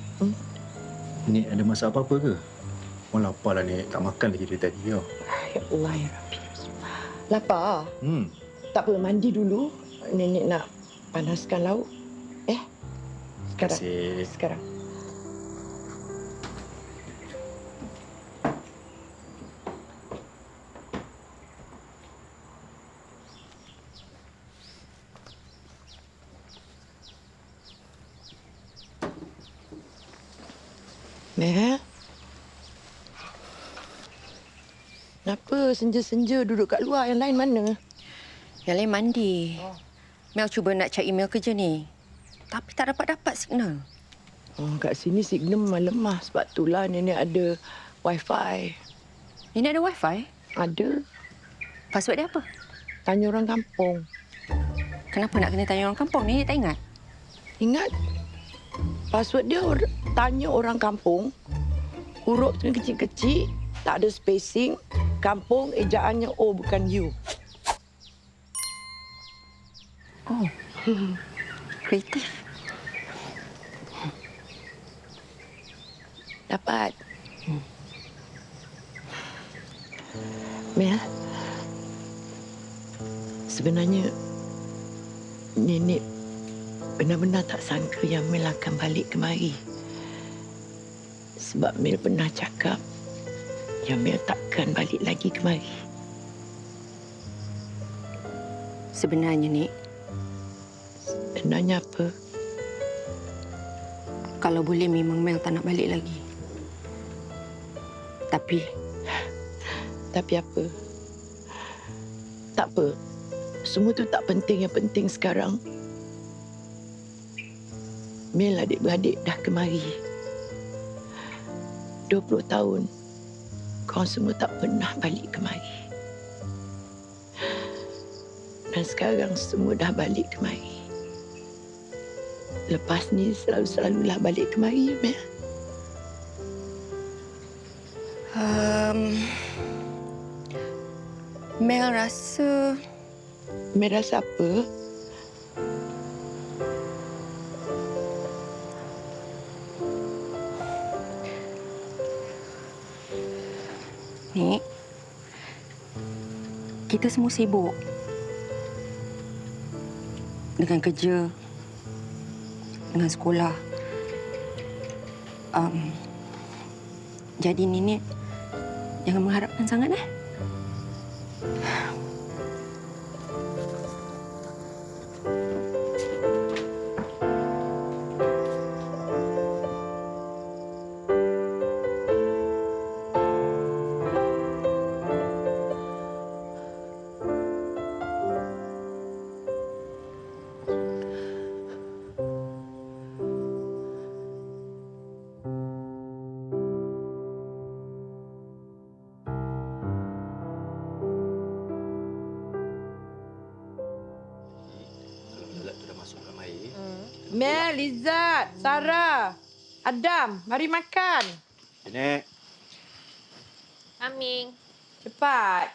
Speaker 11: Nek ada masak apa-apa ke? Oh, lapar lah, Nek. Tak makan lagi dari tadi. Yo.
Speaker 8: Ya Allah, ya Rabbi. Lapar?
Speaker 11: Hmm.
Speaker 8: Tak apa, mandi dulu. Nenek nak panaskan lauk. Sekarang.
Speaker 11: Kasih.
Speaker 8: Sekarang. Mel? Kenapa senja-senja duduk kat luar? Yang lain mana?
Speaker 3: Yang lain mandi. Mel cuba nak cari email kerja ni. Tapi tak dapat-dapat signal.
Speaker 8: Oh, kat sini signal memang lemah. Sebab itulah nenek ada wifi.
Speaker 3: Ini ada wifi?
Speaker 8: Ada.
Speaker 3: Password dia apa?
Speaker 8: Tanya orang kampung.
Speaker 3: Kenapa nak kena tanya orang kampung ni? Tak ingat?
Speaker 8: Ingat? Password dia tanya orang kampung. Huruf tu kecil-kecil. Tak ada spacing. Kampung ejaannya O bukan U.
Speaker 3: Oh. Kreatif.
Speaker 8: Dapat. Mel, sebenarnya nenek benar-benar tak sangka yang Mel akan balik kemari. Sebab Mel pernah cakap yang Mel takkan balik lagi kemari.
Speaker 3: Sebenarnya, Nik,
Speaker 8: Sebenarnya apa?
Speaker 3: kalau boleh memang Mel tak nak balik lagi. Tapi
Speaker 8: Tapi apa? Tak apa. Semua tu tak penting. Yang penting sekarang, Mel adik-beradik dah kemari. 20 tahun, korang semua tak pernah balik kemari. Dan sekarang semua dah balik kemari. Lepas ni selalu-selalulah balik kemari, Mel.
Speaker 3: Mel rasa...
Speaker 8: Mel rasa apa?
Speaker 3: Nik, kita semua sibuk dengan kerja, dengan sekolah. Jadi Nenek jangan mengharapkan sangat,
Speaker 8: Mel, Izzat, Sarah, Adam, mari makan.
Speaker 11: Nek.
Speaker 6: Aming.
Speaker 8: Cepat.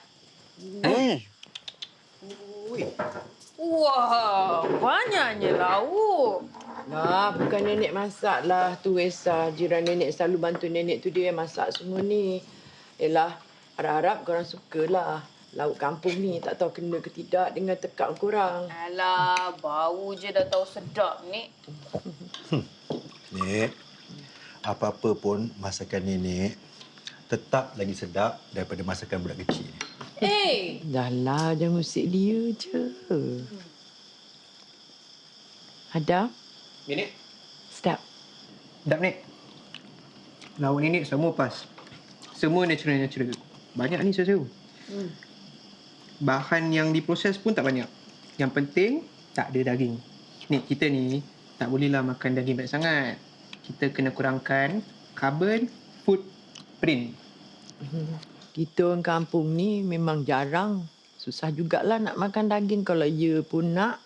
Speaker 6: Wah, banyaknya lauk.
Speaker 8: Lah, bukan nenek masak lah. Tu Esa, jiran nenek selalu bantu nenek tu, dia yang masak semua ni. Yelah, harap-harap korang sukalah. Lauk kampung ni tak tahu kena ke tidak dengan tekak korang.
Speaker 6: Alah, bau je dah tahu sedap ni.
Speaker 11: Nek, apa-apa pun masakan nenek tetap lagi sedap daripada masakan budak kecil ni.
Speaker 8: Dah lah, jangan usik dia je. Adam,
Speaker 1: Nenek,
Speaker 8: stop.
Speaker 1: sedap, Nek. Lauk Nenek semua pas. Semua natural. Banyak ni sesuatu. Bahan yang diproses pun tak banyak. Yang penting, tak ada daging. Nek, kita ni tak bolehlah makan daging banyak sangat. Kita kena kurangkan carbon footprint.
Speaker 8: Kita orang kampung ni memang jarang. Susah jugalah nak makan daging. Kalau ya pun nak,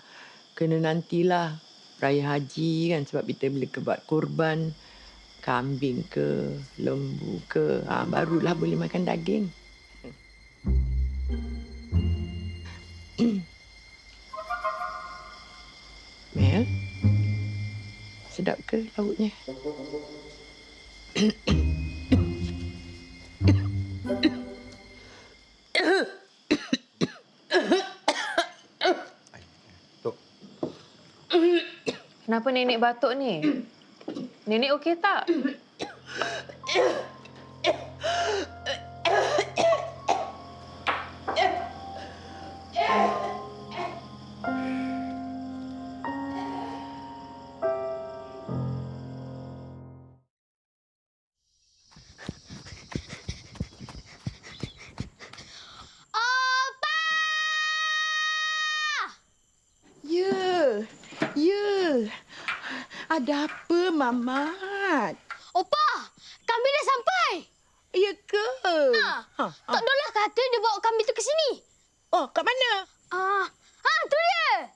Speaker 8: kena nantilah raya haji kan. Sebab kita boleh buat korban kambing ke, lembu ke. Barulah boleh makan daging. Mel? Sedap ke lauknya?
Speaker 11: Tok.
Speaker 4: Kenapa nenek batuk ni? Nenek okey tak?
Speaker 8: Ya. Ya. Ada apa, Mamat?
Speaker 10: Opa, kami dah sampai.
Speaker 8: Ya ke?
Speaker 10: Tok Dola kata dia bawa kami tu ke sini.
Speaker 8: Oh, kat mana?
Speaker 10: Tu dia.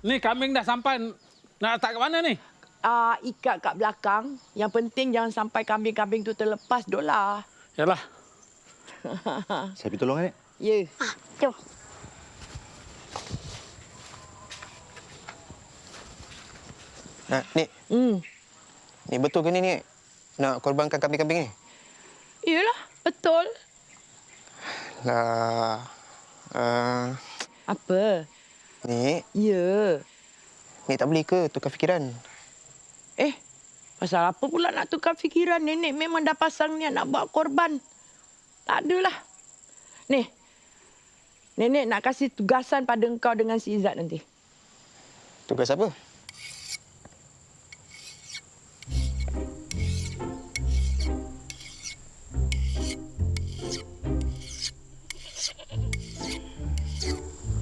Speaker 2: Ni kambing dah sampai. Nak letak kat mana ni?
Speaker 8: Ikat kat belakang. Yang penting jangan sampai kambing-kambing tu terlepas, Dola.
Speaker 2: Yalah.
Speaker 11: Saya pergi tolong, Nek.
Speaker 8: Ya.
Speaker 10: Jom.
Speaker 1: Nik, ni betul ke ni, Nik? Nak korbankan kambing-kambing ni?
Speaker 8: Iyalah, betul.
Speaker 1: Lah,
Speaker 8: Apa?
Speaker 1: Nik,
Speaker 8: Ya.
Speaker 1: Nik tak boleh ke tukar fikiran?
Speaker 8: Pasal apa pula nak tukar fikiran? Nenek memang dah pasang niat nak buat korban. Tak adalah. Ni, Nenek nak kasih tugasan pada engkau dengan si Izzat nanti.
Speaker 1: Tugas apa?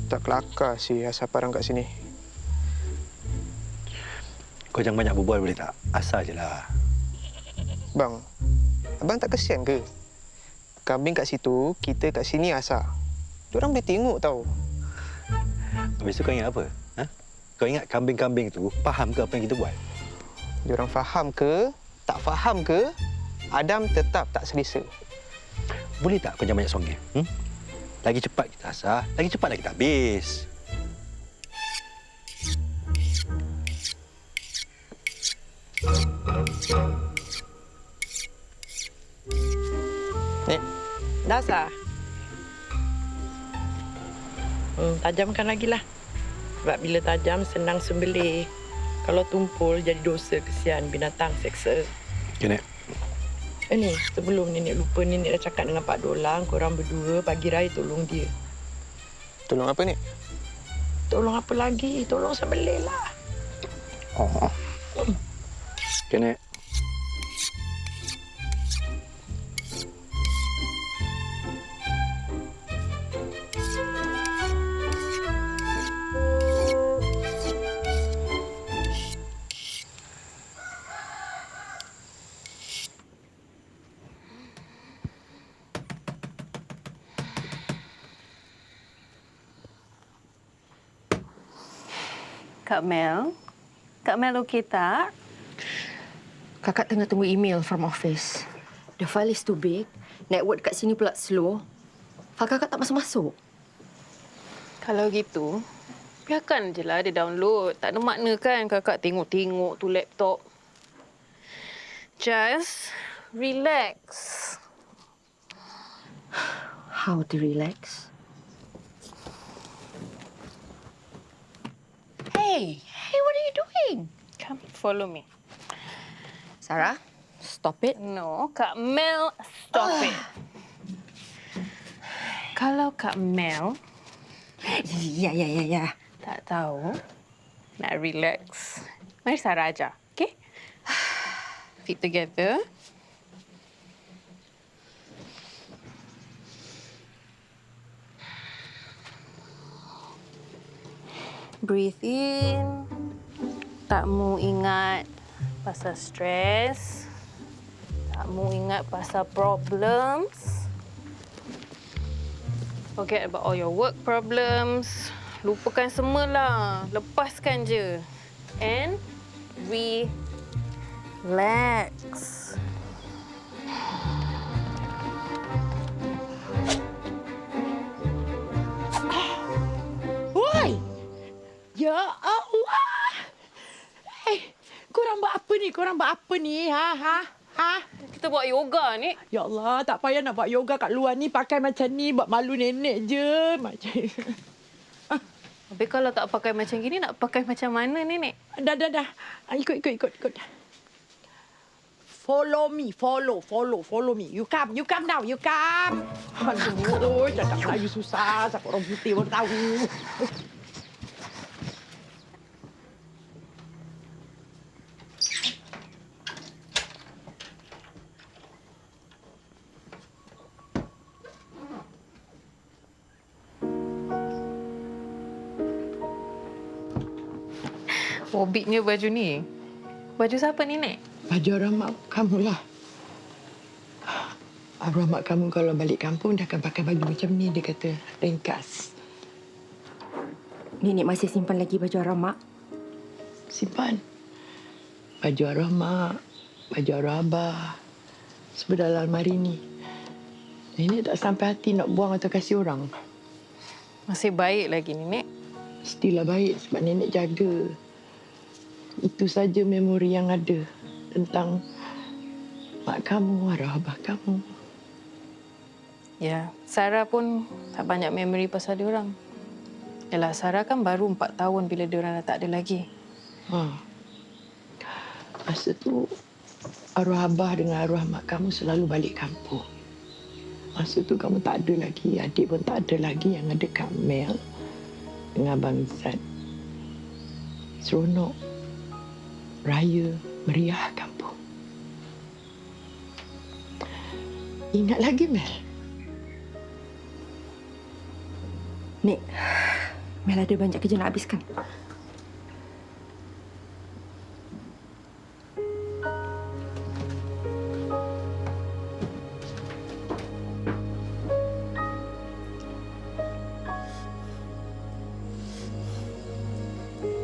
Speaker 1: Tak kelakar si asal parang kat sini.
Speaker 11: Kau jangan banyak berbual boleh tak? Asal je lah.
Speaker 1: Bang, abang tak kesian ke? Kambing kat situ, kita kat sini asal. Diorang boleh tengok tau.
Speaker 11: Habis tu kau ingat apa? Kau ingat kambing-kambing tu faham ke apa yang kita buat?
Speaker 1: Diorang faham ke, tak faham ke, Adam tetap tak selesa.
Speaker 11: Boleh tak kau jangan banyak songeh? Lagi cepat kita asah, lagi cepat dah kita habis.
Speaker 1: Nik,
Speaker 8: Dah sah? Tajamkan lagi lah. Sebab bila tajam, senang sembelih. Kalau tumpul, jadi dosa kesian binatang seksa.
Speaker 11: Okay, Nek.
Speaker 8: Ni, sebelum Nenek lupa, Nenek dah cakap dengan Pak Dolang, korang berdua pagi raya tolong dia.
Speaker 1: tolong apa, Nik?
Speaker 8: Tolong apa lagi? Tolong sembelih lah.
Speaker 11: Oh. Okay, Nek.
Speaker 4: Kak Mel? Kak Mel okey tak?
Speaker 3: Kakak tengah tunggu email from office. The file is too big. Network kat sini pula slow. File kakak tak masuk-masuk.
Speaker 4: Kalau gitu, biarkan je lah dia download. Tak ada makna kan kakak tengok-tengok tu laptop. Just relax.
Speaker 3: How to relax? Hey, what are you doing?
Speaker 4: Come, follow me.
Speaker 3: Sarah, stop it.
Speaker 4: No, Kak Mel, stop it. Kalau Kak Mel
Speaker 3: Ya.
Speaker 4: tak tahu nak relax, mari Sarah ajar, okay? Feet together. Breathe in. Tak mau ingat pasal stres. Tak mau ingat pasal problems. Forget about all your work problems. lupakan semualah. Lepaskan je. And relax.
Speaker 8: Woi! Ya Allah! Korang buat apa ni? Korang buat apa ni? Ha?
Speaker 4: Kita buat yoga ni.
Speaker 8: Ya Allah, tak payah nak buat yoga kat luar ni. Pakai macam ni, buat malu nenek je. Macam
Speaker 4: Habis kalau tak pakai macam gini, nak pakai macam mana nenek?
Speaker 8: Dah. Ikut. Follow me. You come now. Aduh, cakap Melayu susah. Siapa orang putih pun tahu.
Speaker 4: Hobitnya baju ni. Baju siapa ni, Nek?
Speaker 8: Baju arwah mak kamu lah. Arwah mak kamu kalau balik kampung dia akan pakai baju macam ni. Dia kata ringkas.
Speaker 3: Nenek masih simpan lagi baju arwah mak?
Speaker 8: Simpan. Baju arwah mak, baju arwah abah. Semua dalam almari ni. Nenek tak sampai hati nak buang atau kasih orang.
Speaker 4: Masih baik lagi, Nenek.
Speaker 8: Mestilah baik sebab nenek jaga. Itu saja memori yang ada tentang mak kamu, arwah abah kamu.
Speaker 4: Ya, Sarah pun tak banyak memori pasal diorang. Yalah, Sarah kan baru 4 tahun bila diorang dah tak ada lagi.
Speaker 8: Masa tu, arwah abah dengan arwah mak kamu selalu balik kampung. Masa tu kamu tak ada lagi, adik pun tak ada lagi. Yang ada Kamel dengan Abang Zat. Seronok, raya, meriah kampung. Ingat lagi, Mel?
Speaker 3: Nek, Mel ada banyak kerja nak habiskan.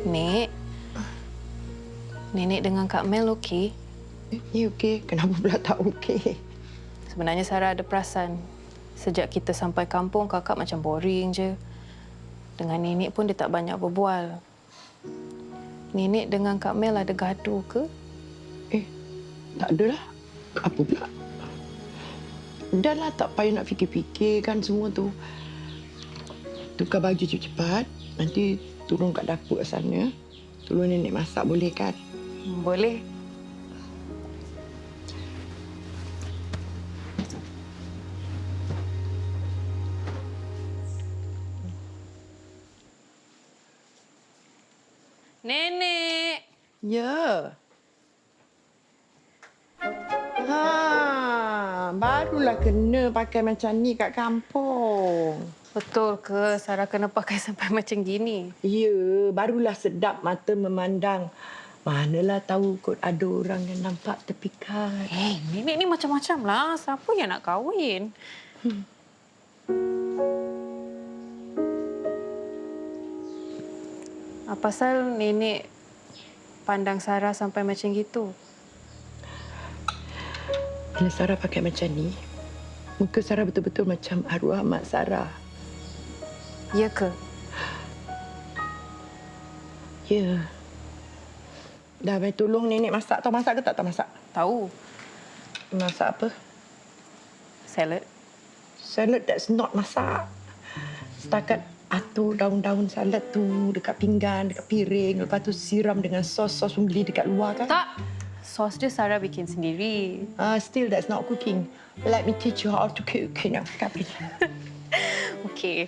Speaker 4: Nek, Nenek dengan Kak Mel okey?
Speaker 8: Ni okey. Kenapa pula tak okey?
Speaker 4: Sebenarnya Sarah ada perasan. Sejak kita sampai kampung, kakak macam boring je. Dengan Nenek pun dia tak banyak berbual. Nenek dengan Kak Mel ada gaduh ke?
Speaker 8: Tak adalah. Apa pula? Dah lah, tak payah nak fikir-fikirkan semua tu. Tukar baju cepat-cepat. Nanti turun kat dapur sana. Tolong nenek masak, boleh kan?
Speaker 4: Boleh. Nenek.
Speaker 8: Ya. Barulah kena pakai macam ni kat kampung.
Speaker 4: Betul ke Sarah kena pakai sampai macam gini?
Speaker 8: Ya, barulah sedap mata memandang. Manalah tahu kot ada orang yang nampak terpikat.
Speaker 4: Nenek ni macam-macam lah. Siapa yang nak kahwin? Apa pasal nenek pandang Sarah sampai macam gitu?
Speaker 8: Bila Sarah pakai macam ni, muka Sarah betul-betul macam arwah mak Sarah.
Speaker 4: Ya ke?
Speaker 8: Ya. Dah, baik tolong nenek masak. Tahu masak ke tak tahu masak?
Speaker 4: Tahu.
Speaker 8: Masak apa?
Speaker 4: Salad.
Speaker 8: Salad that's not masak. Setakat atur daun-daun salad tu dekat pinggan, dekat piring. Lepas tu siram dengan sos-sos pun beli dekat luar kan?
Speaker 4: Tak. Sos dia Sarah bikin sendiri.
Speaker 8: Still, that's not cooking. Let me teach you how to cook. You know,
Speaker 4: Okey.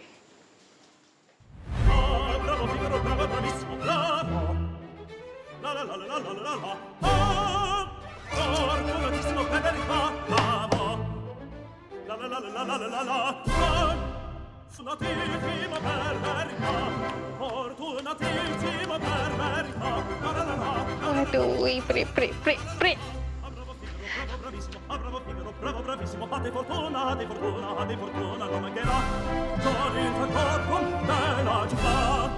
Speaker 12: Bravo, Figaro, bravo, bravissimo, bravo. La la la la la la la la. Fortunatissimo, per verità, bravo. La la la la la la la la. Fortunatissimo, per verità. Fortunatissimo, per verità. La la la la.
Speaker 4: Aduh, prik.
Speaker 12: Bravo Figaro, bravo bravissimo, fate fortuna, non mancherà. Giorni in fatto con bella città.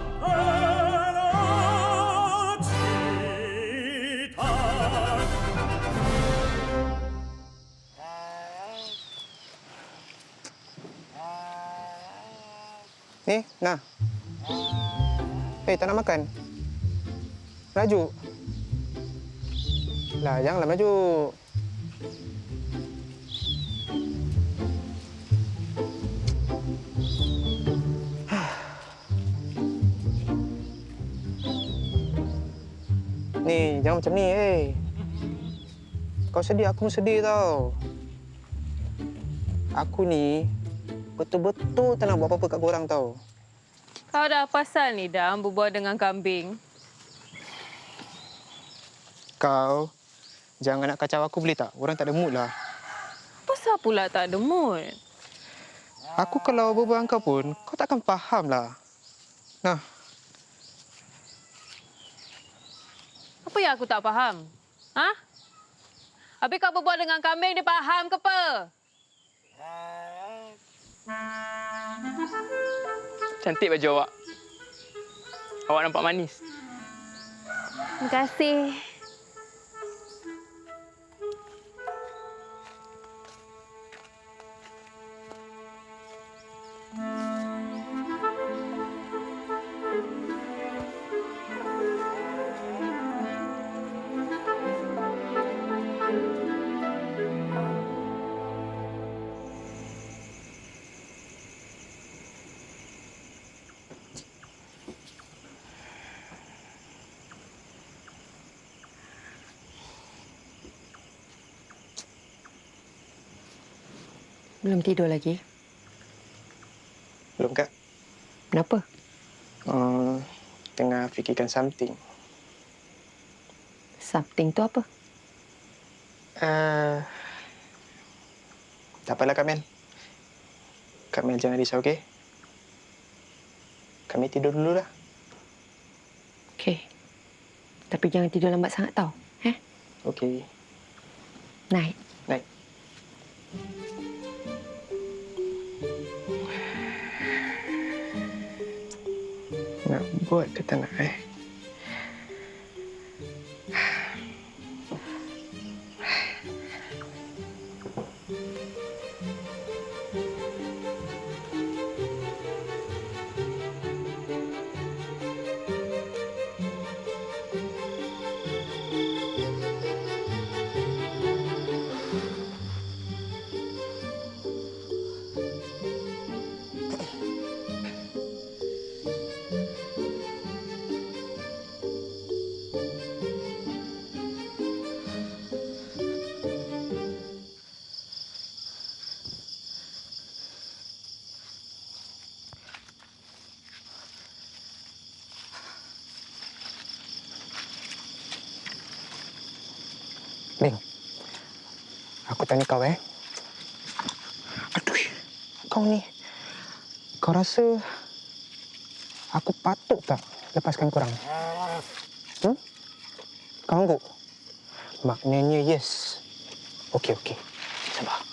Speaker 1: Ni, nah. Tak nak makan? Maju. Lah, janganlah maju. Ni, jangan macam ni, Kau sedih, aku pun sedih tau. Aku ni betul-betul tak nak buat apa-apa kat korang tau.
Speaker 4: Kau dah pasal ni, Dam, berbual dengan kambing.
Speaker 1: Kau jangan nak kacau aku boleh tak? Orang tak ada mood lah.
Speaker 4: Pasal pula tak ada mood?
Speaker 1: Aku kalau berbual dengan kau pun, kau takkan faham lah. Nah,
Speaker 4: Apa yang aku tak faham? Ha? Habis kau berbual dengan kambing, dia faham ke apa?
Speaker 13: Cantik baju awak. Awak nampak manis.
Speaker 4: Terima kasih.
Speaker 3: Belum tidur lagi?
Speaker 1: belum Kak.
Speaker 3: Kenapa?
Speaker 1: Tengah fikirkan something.
Speaker 3: Something tu apa?
Speaker 1: Tak apalah Kak Mel. Kak Mel jangan risau, okey? Kami tidur dulu lah.
Speaker 3: Okey. Tapi jangan tidur lambat sangat tau.
Speaker 1: Okey.
Speaker 3: Night.
Speaker 1: Night. Nak buat ke tak nak, Ning, aku tanya kau, Aduh, kau ni. Kau rasa aku patut tak lepaskan korang? Kau angguk? Maknanya yes. Okey. Sabar.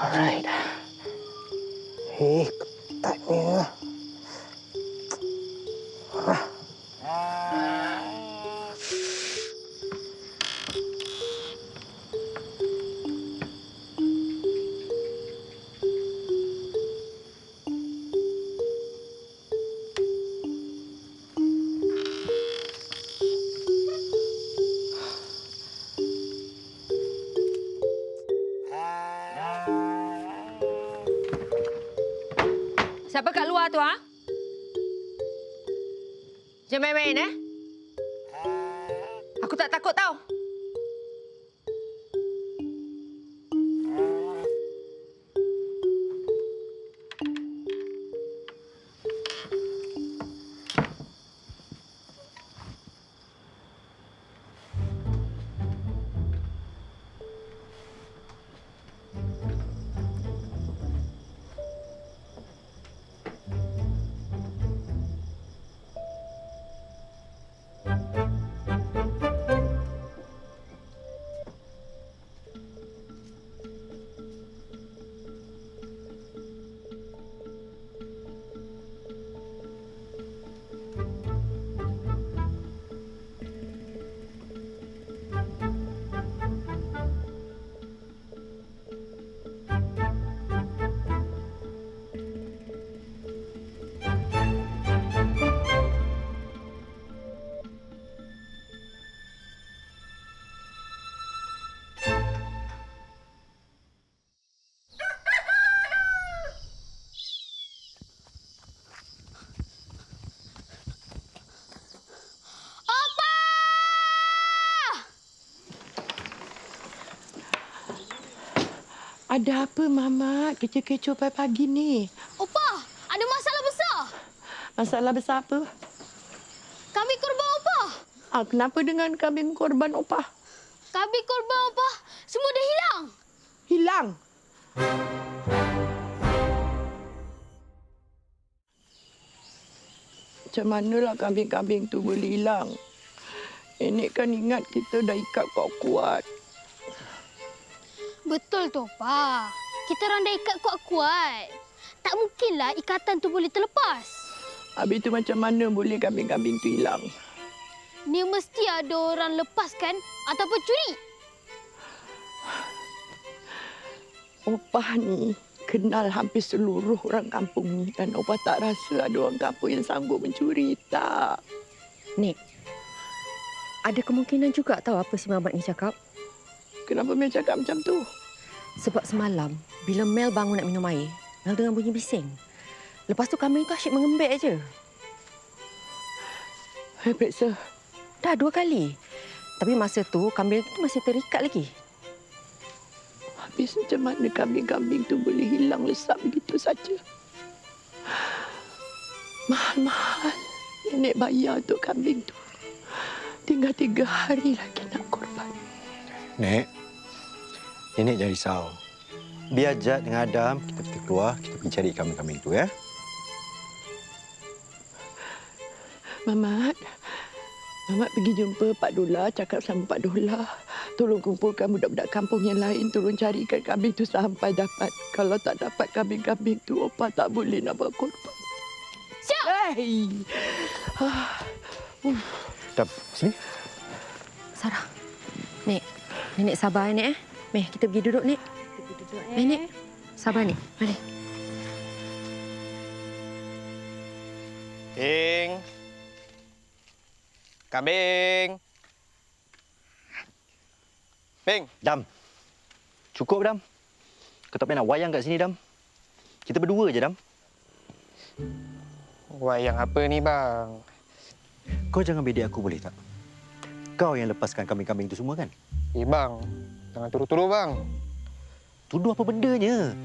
Speaker 1: Alright. Ketatnya.
Speaker 3: Siapa kat luar tu, ha? Jangan main-main, Aku tak takut tau.
Speaker 8: Ada apa, Mamat? Kecoh-kecoh pagi ni.
Speaker 10: Opa, ada masalah besar.
Speaker 8: Masalah besar apa?
Speaker 10: Kambing korban Opa.
Speaker 8: Kenapa dengan kambing korban Opah?
Speaker 10: Kambing korban Opa semua dah hilang.
Speaker 8: Hilang? Macam manalah kambing-kambing tu boleh hilang? Nenek kan ingat kita dah ikat kuat-kuat.
Speaker 10: Betul tu, Opa. Kita orang dah ikat kuat-kuat. Tak mungkinlah ikatan tu boleh terlepas.
Speaker 8: Habis tu macam mana boleh kambing-kambing tu hilang?
Speaker 10: Ni mesti ada orang lepaskan ataupun curi.
Speaker 8: Opah ni kenal hampir seluruh orang kampung ni dan Opah tak rasa ada orang kampung yang sanggup mencuri, tak.
Speaker 3: Nik, ada kemungkinan juga tahu apa si Mamat ni cakap.
Speaker 8: Kenapa Mel cakap macam tu?
Speaker 3: Sebab semalam, bila Mel bangun nak minum air, Mel dengar bunyi bising. Lepas tu kambing tu asyik mengembek je.
Speaker 8: Periksa.
Speaker 3: Dah 2 kali. Tapi masa tu, kambing tu masih terikat lagi.
Speaker 8: Habis macam mana kambing-kambing tu boleh hilang lesap begitu saja? Mahal-mahal nenek bayar untuk kambing tu. Tinggal 3 hari lagi nak korban.
Speaker 7: Nek, Nenek jangan risau. Biar Jad dengan Adam, kita keluar, kita pergi cari kambing-kambing tu, ya?
Speaker 8: Mamat pergi jumpa Pak Dola, cakap sama Pak Dola. Tolong kumpulkan budak-budak kampung yang lain, tolong carikan kambing tu sampai dapat. Kalau tak dapat kambing-kambing tu, Opah tak boleh nak buat korban.
Speaker 10: Siap!
Speaker 8: Hey!
Speaker 7: Dam, sini.
Speaker 3: Sarah. Nek, Nenek sabar Nek. Meh, kita pergi duduk Nek. Kita pergi duduk Nek. Sabar Nek. Mari.
Speaker 1: Kambing. Kambing. Bing.
Speaker 7: Dam. Cukup, Dam. Kau tak payah nak wayang kat sini, Dam. Kita berdua je, Dam.
Speaker 1: Wayang apa ni, bang?
Speaker 7: Kau jangan bedek aku, boleh tak? Kau yang lepaskan kambing-kambing tu semua, kan?
Speaker 1: Bang. Jangan tuduh-tuduh, bang.
Speaker 7: Tuduh apa bendanya?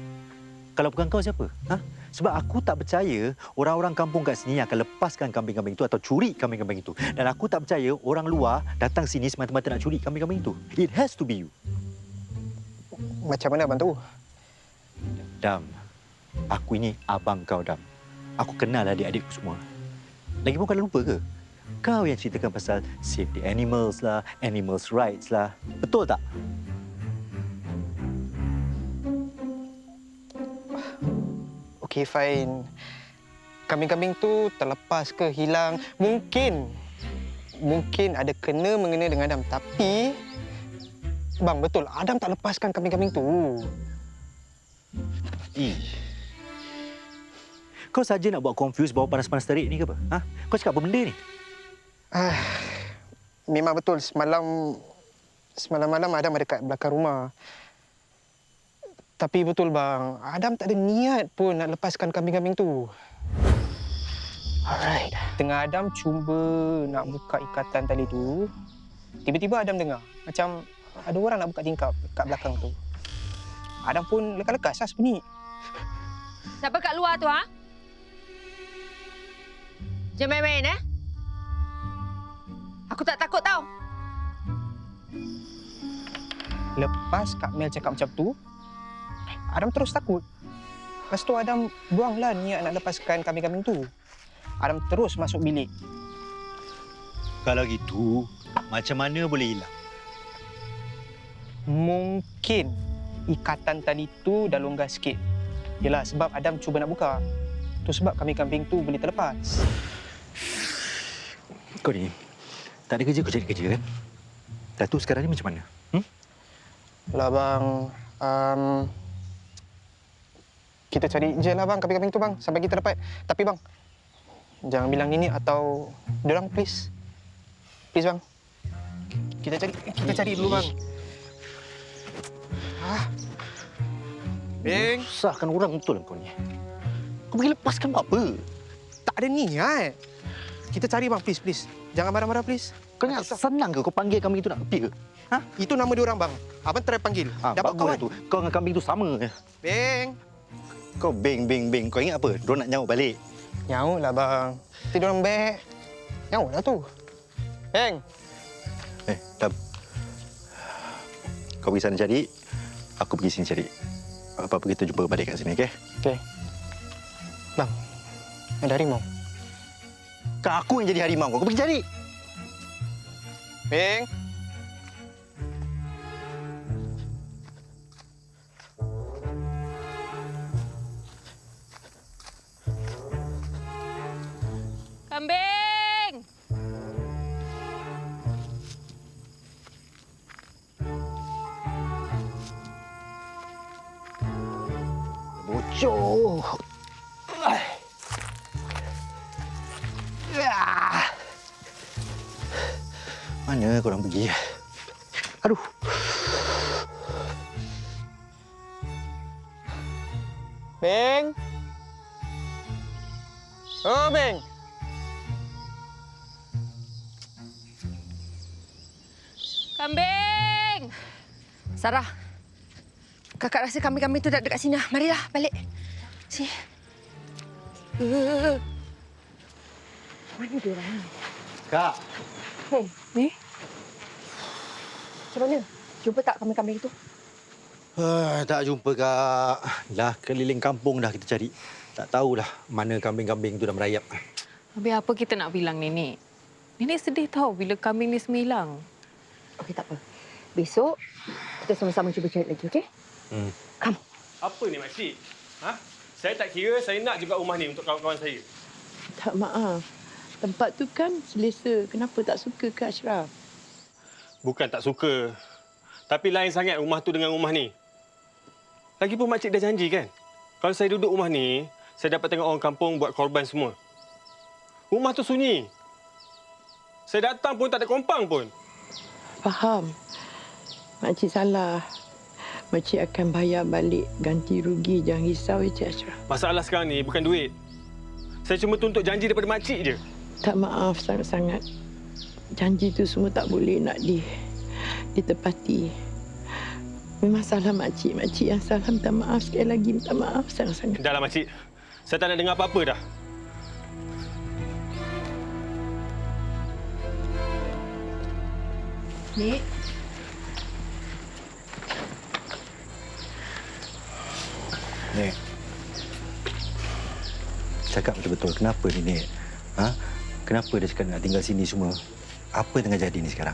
Speaker 7: Kalau bukan kau, siapa? Ha? Sebab aku tak percaya orang-orang kampung kat sini akan lepaskan kambing-kambing itu atau curi kambing-kambing itu. Dan aku tak percaya orang luar datang sini semata-mata nak curi kambing-kambing itu. It has to be you.
Speaker 1: Macam mana abang tahu?
Speaker 7: Dam, aku ini abang kau, Dam. Aku kenal adik-adikku semua. Lagipun kau dah lupa ke? Kau yang ceritakan pasal save the animals lah, animals rights lah. Betul tak?
Speaker 1: Okey, fine. Kambing-kambing tu terlepas ke hilang? Mungkin ada kena-mengena dengan Adam. Tapi, bang, betul. Adam tak lepaskan kambing-kambing tu.
Speaker 7: Kau saja nak buat confuse bawa panas-panas terik ni ke apa? Ha? Kau cakap apa benda ni?
Speaker 1: Memang betul. Semalam malam Adam ada kat belakang rumah. Tapi betul, bang. Adam tak ada niat pun nak lepaskan kambing-kambing tu.
Speaker 7: Alright.
Speaker 1: Tengah Adam cuba nak buka ikatan tali tu, tiba-tiba Adam dengar macam ada orang nak buka tingkap kat belakang tu. Adam pun lekas-lekas lah sembunyi.
Speaker 3: Siapa kat luar tu, ha? Jangan main-main, eh? Aku tak takut tau.
Speaker 1: Lepas Kak Mel cakap macam tu, Adam terus takut. Lepas tu Adam buanglah niat nak lepaskan kambing-kambing tu. Adam terus masuk bilik.
Speaker 7: Kalau gitu, macam mana boleh hilang?
Speaker 1: Mungkin ikatan tali tu dah longgar sikit. Yelah, sebab Adam cuba nak buka. Tu sebab kambing-kambing tu boleh terlepas.
Speaker 7: Kau ni, tak ada kerja, kau cari kerja kan? Datuk sekarang ni macam mana?
Speaker 1: Lah bang, kita cari je lah bang kambing-kambing tu bang sampai kita dapat. Tapi bang, jangan bilang Nini atau diorang, please. Please bang. Kita cari dulu bang. Bing.
Speaker 7: Susahkan orang betul kau ni. Kau pergi lepaskan buat apa?
Speaker 1: Tak ada niat. Kita cari bang, please. Jangan marah-marah, please.
Speaker 7: Kau ingat senang ke kau panggil kambing itu nak pergi ke? Ha?
Speaker 1: Itu nama diorang, bang. Abang try panggil. Dapat
Speaker 7: bagus
Speaker 1: kawan.
Speaker 7: tu. Kau dengan kambing tu sama.
Speaker 1: Beng.
Speaker 7: Kau beng. Kau ingat apa? Diorang nak nyaut balik.
Speaker 1: Nyaut lah, bang. Nanti diorang beg. Nyaut lah tu. Beng.
Speaker 7: Dam. Kau pergi sana cari. Aku pergi sini cari. Apa-apa kita jumpa balik kat sini, okey?
Speaker 1: Okey. Bang, ada harimau.
Speaker 7: Kan aku yang jadi harimau. Kau pergi cari.
Speaker 1: Beng.
Speaker 4: Kambing!
Speaker 7: Bocor. Mana korang pergi? Aduh.
Speaker 1: Beng. Oh, Beng.
Speaker 4: Kambing!
Speaker 3: Sarah, kakak rasa kambing-kambing tu dah dekat sini. Marilah, balik. Sini. Mana dia orang ni?
Speaker 7: Kak.
Speaker 3: Hei, ni? Macam mana? Jumpa tak kambing-kambing itu?
Speaker 7: Tak jumpa, Kak. Dah keliling kampung dah kita cari. Tak tahulah mana kambing-kambing tu dah merayap.
Speaker 4: Habis apa kita nak bilang Nenek? Nenek sedih tahu bila kambing ni semua hilang.
Speaker 3: Okey, tak apa. Besok, kita sama-sama cuba cari lagi, okey? Come.
Speaker 12: Apa ni, makcik? Ha? Saya tak kira saya nak juga rumah ni untuk kawan-kawan saya.
Speaker 8: Tak maaf. Tempat tu kan selesa. Kenapa tak suka ke Ashraf?
Speaker 12: Bukan tak suka. Tapi lain sangat rumah tu dengan rumah ni. Lagipun makcik dah janji kan? Kalau saya duduk rumah ni, saya dapat tengok orang kampung buat korban semua. Rumah tu sunyi. Saya datang pun tak ada kompang pun.
Speaker 8: Faham. Makcik salah. Makcik akan bayar balik ganti rugi. Jangan risau, Encik Ashraf.
Speaker 12: Masalah sekarang ni bukan duit. Saya cuma tuntut janji daripada makcik je.
Speaker 8: Tak maaf sangat-sangat. Janji tu semua tak boleh nak ditepati. Memang salah makcik. Makcik yang salah. Minta maaf sekali lagi. Minta maaf sangat-sangat.
Speaker 12: Dahlah makcik. Saya tak nak dengar apa-apa dah.
Speaker 3: Nek.
Speaker 7: Nek. Cakap betul-betul. Kenapa ni, Nek? Ha? Kenapa dia cakap nak tinggal sini semua? Apa tengah jadi ni sekarang?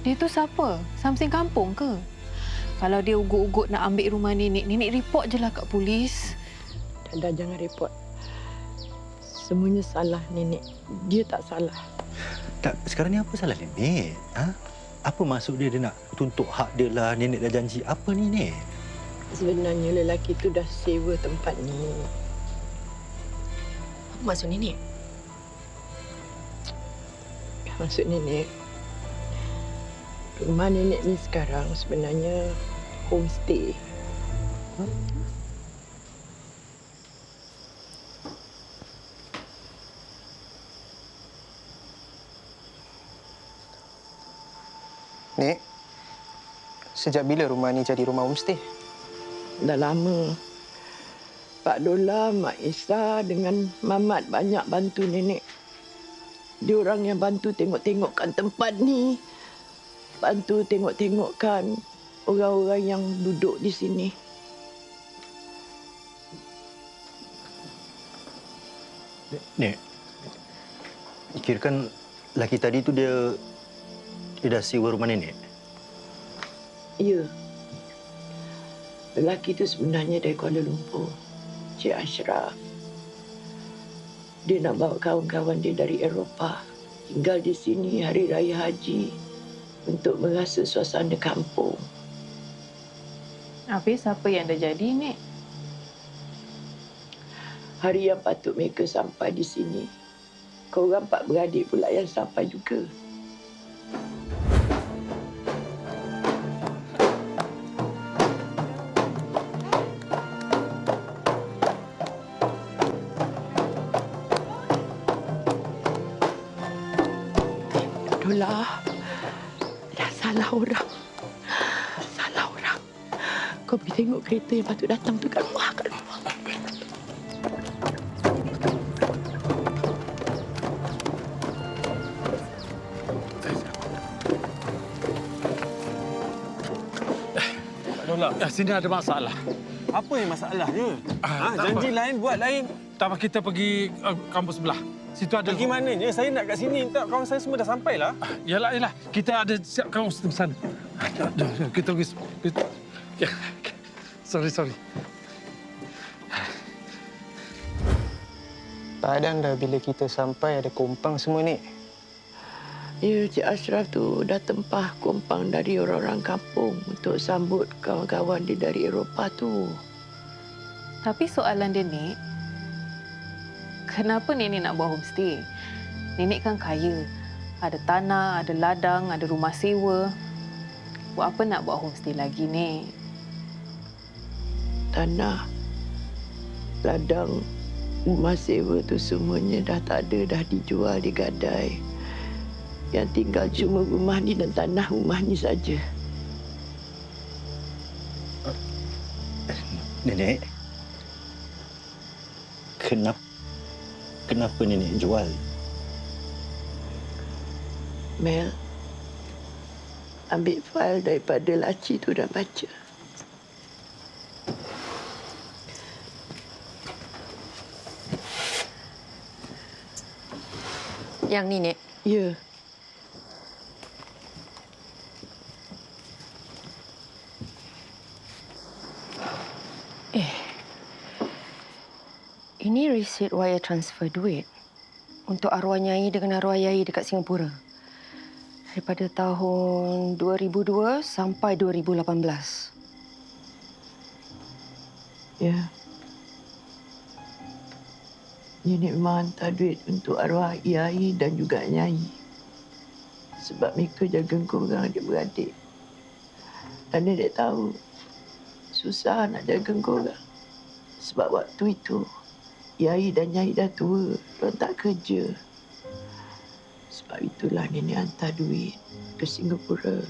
Speaker 4: Dia tu siapa? Samsing kampung ke? Kalau dia ugut-ugut nak ambil rumah Nenek, Nenek report je lah kat polis.
Speaker 8: Dah jangan report. Semuanya salah Nenek. Dia tak salah.
Speaker 7: Tak, sekarang ni apa salah Nenek? Ha? Apa maksud dia nak tuntut hak dia lah? Nenek dah janji. Apa ni, Nek?
Speaker 8: Sebenarnya lelaki tu dah sewa tempat ni.
Speaker 3: Apa maksud Nenek?
Speaker 8: Maksud Nenek, rumah Nenek ni sekarang sebenarnya homestay.
Speaker 1: Nek, sejak bila rumah ni jadi rumah homestay?
Speaker 8: Dah lama. Pak Dola, Mak Isa dengan Mamat banyak bantu Nenek. Diorang yang bantu tengok-tengokkan tempat ni. Bantu tengok-tengokkan orang-orang yang duduk di sini.
Speaker 7: Nek, kirakan lelaki tadi tu dia dah sewa rumah Nenek?
Speaker 8: Ya. Lelaki tu sebenarnya dari Kuala Lumpur. Cik Ashraf. Dia nak bawa kawan-kawan dia dari Eropah. Tinggal di sini Hari Raya Haji untuk merasa suasana kampung.
Speaker 4: Habis apa yang dah jadi, Nek?
Speaker 8: Hari yang patut mereka sampai di sini. Korang 4 beradik pula yang sampai juga. Dola, dah Salah orang. Salah orang. Kau pergi tengok kereta yang patut datang tu kat luar, kat luar.
Speaker 2: Sini ada masalah.
Speaker 12: Apa yang masalahnya? Janji lain, buat lain.
Speaker 2: Tak apa, kita pergi kampus sebelah. Situ ada...
Speaker 12: Pergi mananya? Saya nak kat sini. Tak, kawan saya semua dah sampai lah.
Speaker 2: Yalah. Kita ada siapkan di sana. Jom, kita pergi... Ya. Sorry.
Speaker 1: Padang dah bila kita sampai ada kompang semua ni.
Speaker 8: Ya, Cik Ashraf tu dah tempah kompang dari orang-orang kampung untuk sambut kawan-kawan dia dari Eropah tu.
Speaker 4: Tapi soalan dia, Nek, kenapa Nenek nak buat homestay? Nenek kan kaya. Ada tanah, ada ladang, ada rumah sewa. Buat apa nak buat homestay lagi, Nek?
Speaker 8: Tanah, ladang, rumah sewa tu semuanya dah tak ada, dah dijual, digadai. Yang tinggal cuma rumah ni dan tanah rumah ni saja.
Speaker 7: Nenek, kenapa Nenek jual?
Speaker 8: Mel, ambil fail daripada laci tu dan baca.
Speaker 3: Yang ni, Nek.
Speaker 8: Ya.
Speaker 3: Ini resit wire transfer duit untuk arwah Nyai dengan arwah Yai dekat Singapura. Daripada tahun 2002 sampai 2018.
Speaker 8: Ya. Nenek memang hantar duit untuk arwah Yai dan juga Nyai. Sebab mereka jaga korang adik-beradik. Dan Nenek tahu susah nak jaga korang. Sebab waktu itu Yai dan Nyai dah tua, mereka tak kerja. Sebab itulah Nenek hantar duit ke Singapura.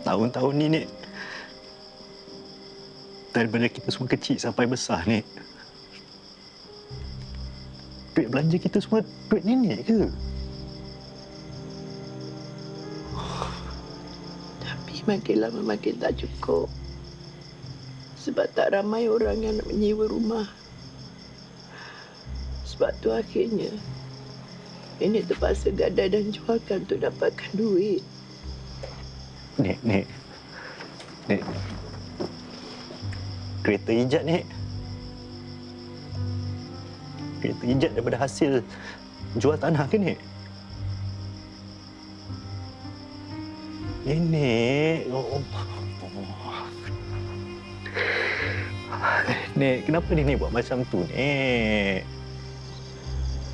Speaker 7: Tahun-tahun ni, Nek. Daripada kita semua kecil sampai besar, Nek. Duit belanja kita semua duit Nenek ke?
Speaker 8: Makin lama makin tak cukup. Sebab tak ramai orang yang nak menyewa rumah. Sebab tu akhirnya Nenek terpaksa gadai dan jualkan untuk dapatkan duit.
Speaker 7: Nek. Kereta hijat, Nek. Kereta hijat daripada hasil jual tanah ke, Nek? Nenek. Nek, kenapa Nenek buat macam tu, Nek?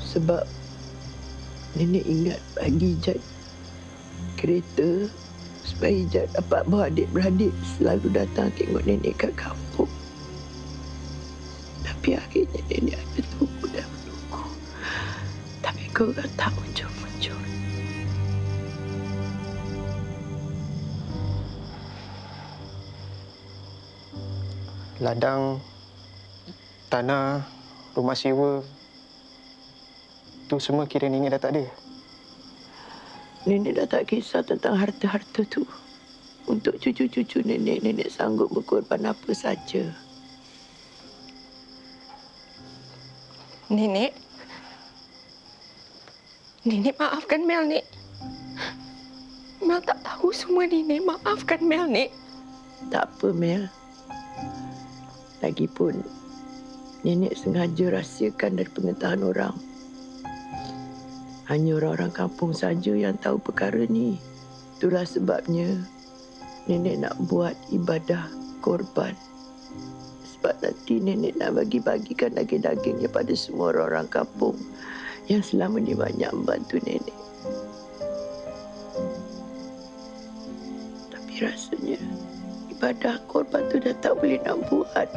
Speaker 8: Sebab Nenek ingat bagi Ijat kereta supaya Ijat dapat bawa adik-beradik selalu datang tengok Nenek kat kampung. Tapi akhirnya Nenek ada tunggu dan menunggu. Tapi korang tak muncul-muncul.
Speaker 1: Ladang, tanah, rumah sewa, tu semua kira Nenek dah tak ada.
Speaker 8: Nenek dah tak kisah tentang harta-harta tu. Untuk cucu-cucu Nenek, Nenek sanggup berkorban apa saja.
Speaker 3: Nenek maafkan Mel, Nek. Mel tak tahu semua ni, Nek. Maafkan Mel, Nek.
Speaker 8: Tak apa, Mel. Lagipun, Nenek sengaja rahsiakan dari pengetahuan orang. Hanya orang-orang kampung saja yang tahu perkara ni. Itulah sebabnya Nenek nak buat ibadah korban. Sebab nanti Nenek nak bagi-bagikan daging-dagingnya pada semua orang-orang kampung yang selama ni banyak membantu Nenek. Tapi rasanya ibadah korban tu dah tak boleh nak buat.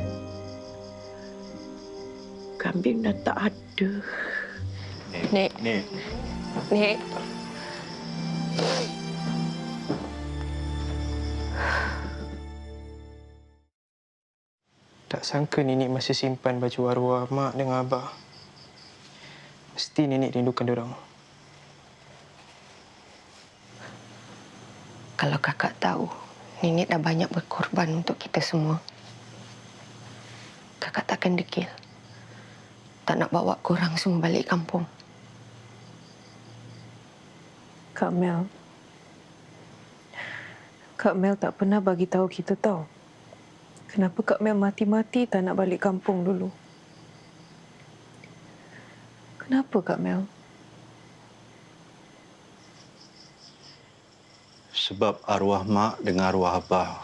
Speaker 8: Kambing dah tak ada. Aduh. Nek.
Speaker 11: Nek.
Speaker 8: Nek.
Speaker 1: Tak sangka Nenek masih simpan baju arwah mak dengan abah. Mesti Nenek rindukan diorang.
Speaker 3: Kalau kakak tahu, Nenek dah banyak berkorban untuk kita semua. Kakak takkan degil. Tak nak bawa korang semua balik kampung.
Speaker 4: Kak Mel. Kak Mel tak pernah bagi tahu kita tahu. Kenapa Kak Mel mati-mati tak nak balik kampung dulu? Kenapa Kak Mel?
Speaker 11: Sebab arwah mak dengan arwah abah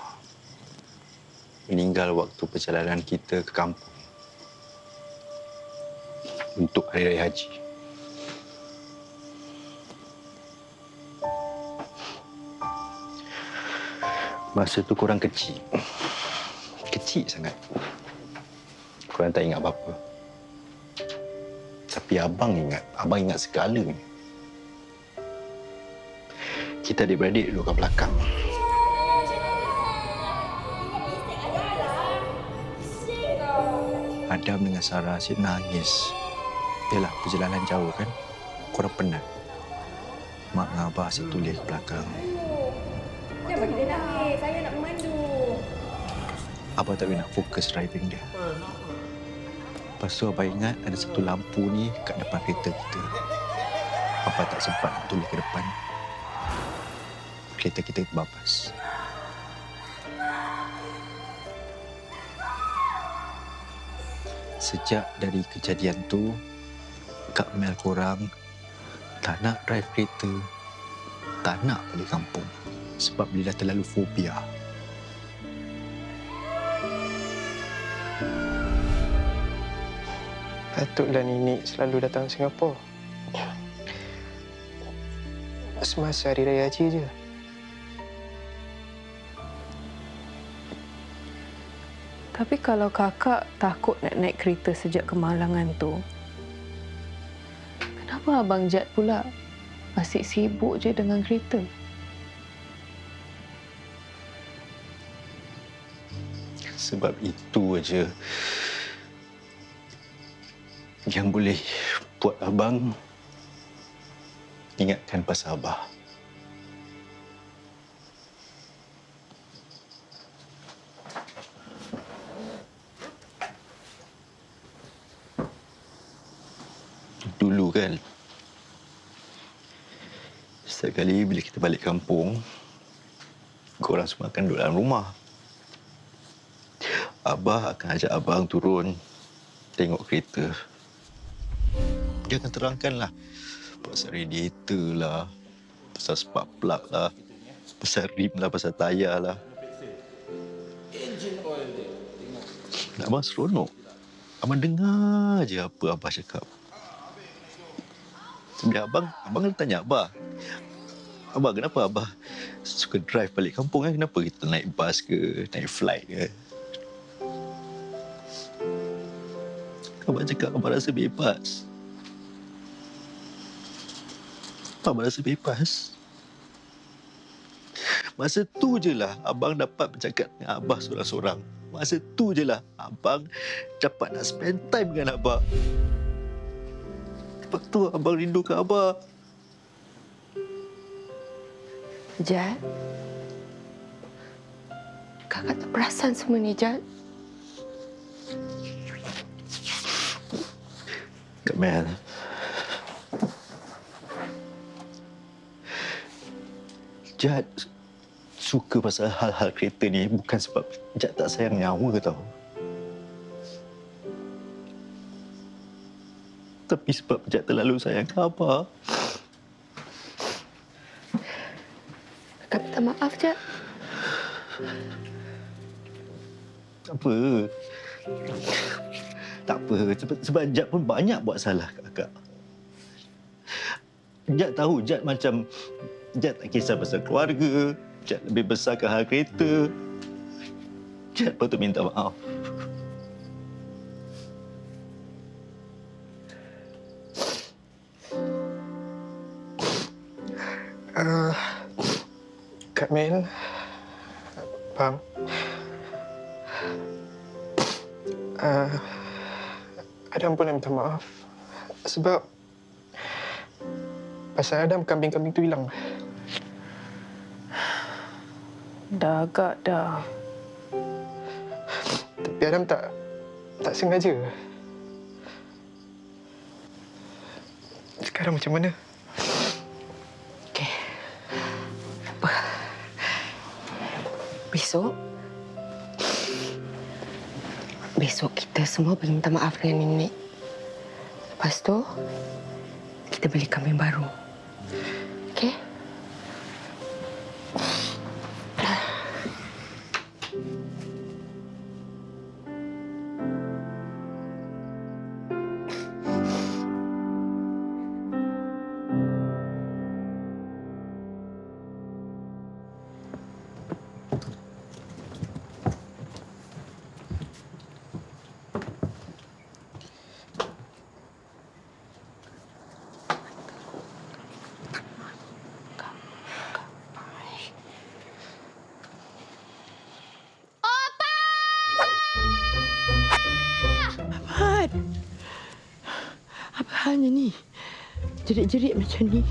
Speaker 11: meninggal waktu perjalanan kita ke kampung untuk Hari Raya Haji. Masa tu korang kecil. Kecil sangat. Korang tak ingat apa-apa. Tapi abang ingat. Abang ingat segalanya. Kita adik-beradik duduk kat belakang. Adam dengan Sarah asyik nangis. Yalah, perjalanan jauh kan. Korang penat. Mak dengan abah asyik tulis ke belakang.
Speaker 10: Jangan bagi dia nangis. Saya nak memandu.
Speaker 11: Abah tak boleh nak fokus driving dia. Lepas tu abah ingat ada satu lampu ni kat depan kereta kita. Abah tak sempat nak tulis ke depan. Kereta kita terbabas. Sejak dari kejadian tu, Kak Mel korang tak nak drive kereta, tak nak balik kampung sebab dia dah terlalu fobia.
Speaker 1: Patutlah Nenek selalu datang Singapura. Semasa Hari Raya Haji je.
Speaker 4: Tapi kalau kakak takut nak naik kereta sejak kemalangan tu, kenapa Abang Jad pula asyik sibuk je dengan kereta?
Speaker 11: Sebab itu aja yang boleh buat abang ingatkan pasal abah. Dulu kan, setiap kali bila kita balik kampung, korang semua akan duduk dalam rumah. Abah akan ajak abang turun tengok kereta. Dia akan terangkanlah pasal radiator lah, pasal spark plug lah, pasal rim lah, pasal tayar lah. Abang seronok. Abang dengar je apa abah cakap. Bila abang tanya abah, abah kenapa abah suka drive balik kampung kan? Kenapa kita naik bas ke, naik flight ke? Abang cakap abang rasa bebas. Abang rasa bebas. Masa tu je lah abang dapat bercakap dengan abah seorang-seorang. Masa tu je lah abang dapat nak spend time dengan abah. Sebab tu abang rindukan abah.
Speaker 3: Jad, kakak tak perasan semua ni, Jad.
Speaker 11: Kak Mel, Jad suka pasal hal-hal kereta ni bukan sebab Jad tak sayang nyawa tau. Tapi sebab Jad terlalu sayang abah.
Speaker 3: Kakak minta maaf, Jad.
Speaker 11: Tak apa. Tak apa. Sebab Jad pun banyak buat salah kat kakak. Jad tahu Jad macam Jad tak kisah pasal keluarga. Jad lebih besarkan hal kereta. Jad patut minta maaf.
Speaker 1: Kak Mel, Bang, Adam pun nak minta maaf sebab pasal Adam kambing-kambing tu hilang.
Speaker 4: Dah agak dah.
Speaker 1: Tapi Adam tak sengaja. Sekarang macam mana?
Speaker 3: Okey. Apa? Besok kita semua pergi minta maaf dengan nenek. Lepas tu, kita beli kambing baru. Okey?
Speaker 8: Apa halnya ni? Jerit-jerit macam ni.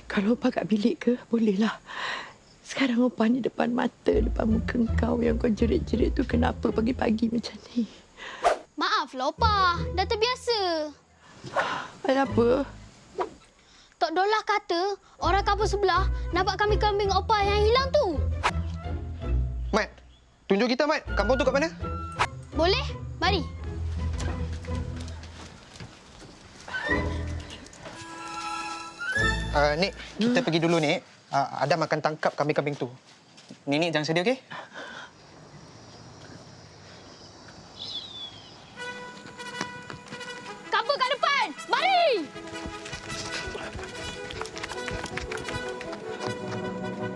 Speaker 8: Kalau Opa kat bilik ke, bolehlah. Sekarang Opa ni depan mata, depan muka kau yang kau jerit-jerit tu kenapa pagi-pagi macam ni?
Speaker 10: Maaflah, Opa. Dah terbiasa.
Speaker 8: Kenapa?
Speaker 10: Tok Dolah kata orang kampung sebelah nampak kambing-kambing Opa yang hilang tu.
Speaker 1: Mat, tunjuk kita, Mat. Kampung tu kat mana?
Speaker 10: Boleh? Mari.
Speaker 1: Nik, kita pergi dulu, Nik. Adam akan tangkap kambing-kambing tu. Nenek jangan sedih, okey?
Speaker 10: Kampung kat depan. Mari.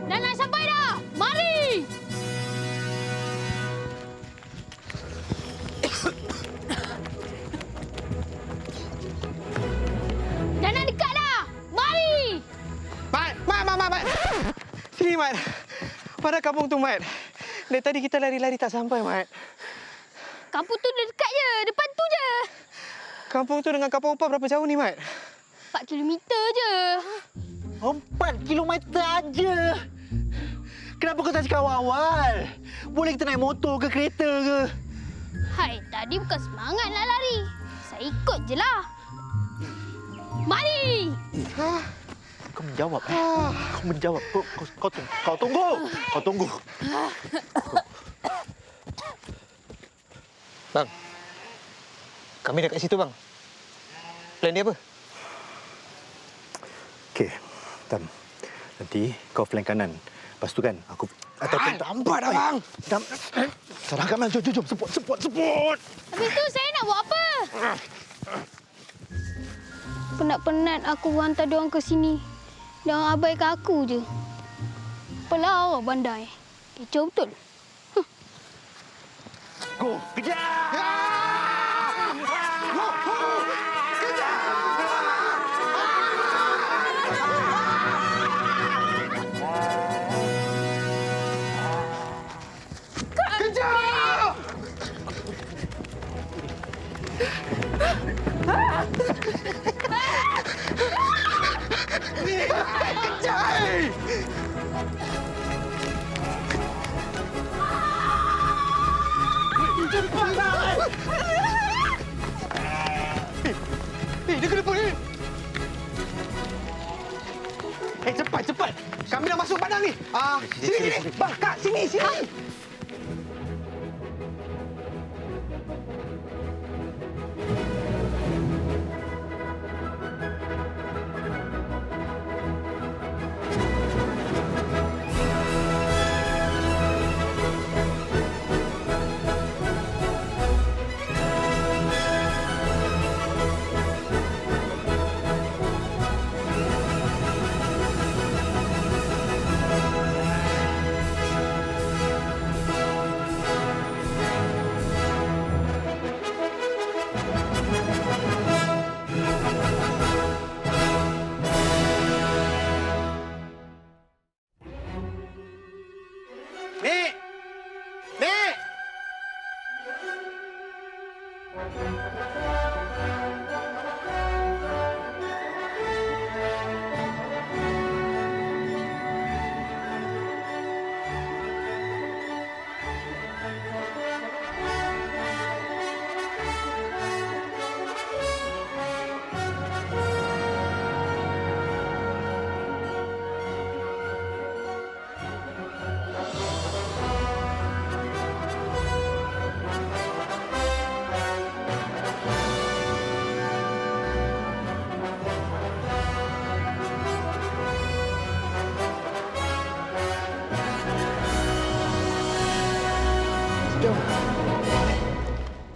Speaker 10: Dah nak sampai dah. Mari. Dah nak dekat dah. Mari.
Speaker 1: Mat! Sini, Mat. Mana kampung tu, Mat? Dari tadi kita lari-lari tak sampai, Mat.
Speaker 10: Kampung tu dekat je. Depan tu je.
Speaker 1: Kampung tu dengan kampung Opa berapa jauh ni, Mat?
Speaker 10: 4 kilometer je.
Speaker 7: 4 kilometer aja. Kenapa kau tak cakap awal-awal? Boleh kita naik motor ke kereta ke?
Speaker 10: Hai, tadi bukan semangat nak lari. Saya ikut je lah. Mari!
Speaker 7: Kau menjawab. Kau menjawab. Kau tunggu. Kau tunggu.
Speaker 1: Bang, kami dah kat situ, bang. Plan dia apa?
Speaker 7: Okey, Tam. Nanti kau flank kanan. Lepas tu kan, aku...
Speaker 1: Lambat dah, bang.
Speaker 7: Tam. Sarangkan, man. Jom. Seput.
Speaker 10: Habis tu saya nak buat apa? Penat-penat aku hantar diorang ke sini. Diorang abaikan aku je. Apalah orang bandai. Kecoh betul.
Speaker 7: Go, kejar!
Speaker 1: Dia kena pun ni. Cepat. Kami dah masuk padang ni. Sini. Bang, Kak, sini.
Speaker 2: jom.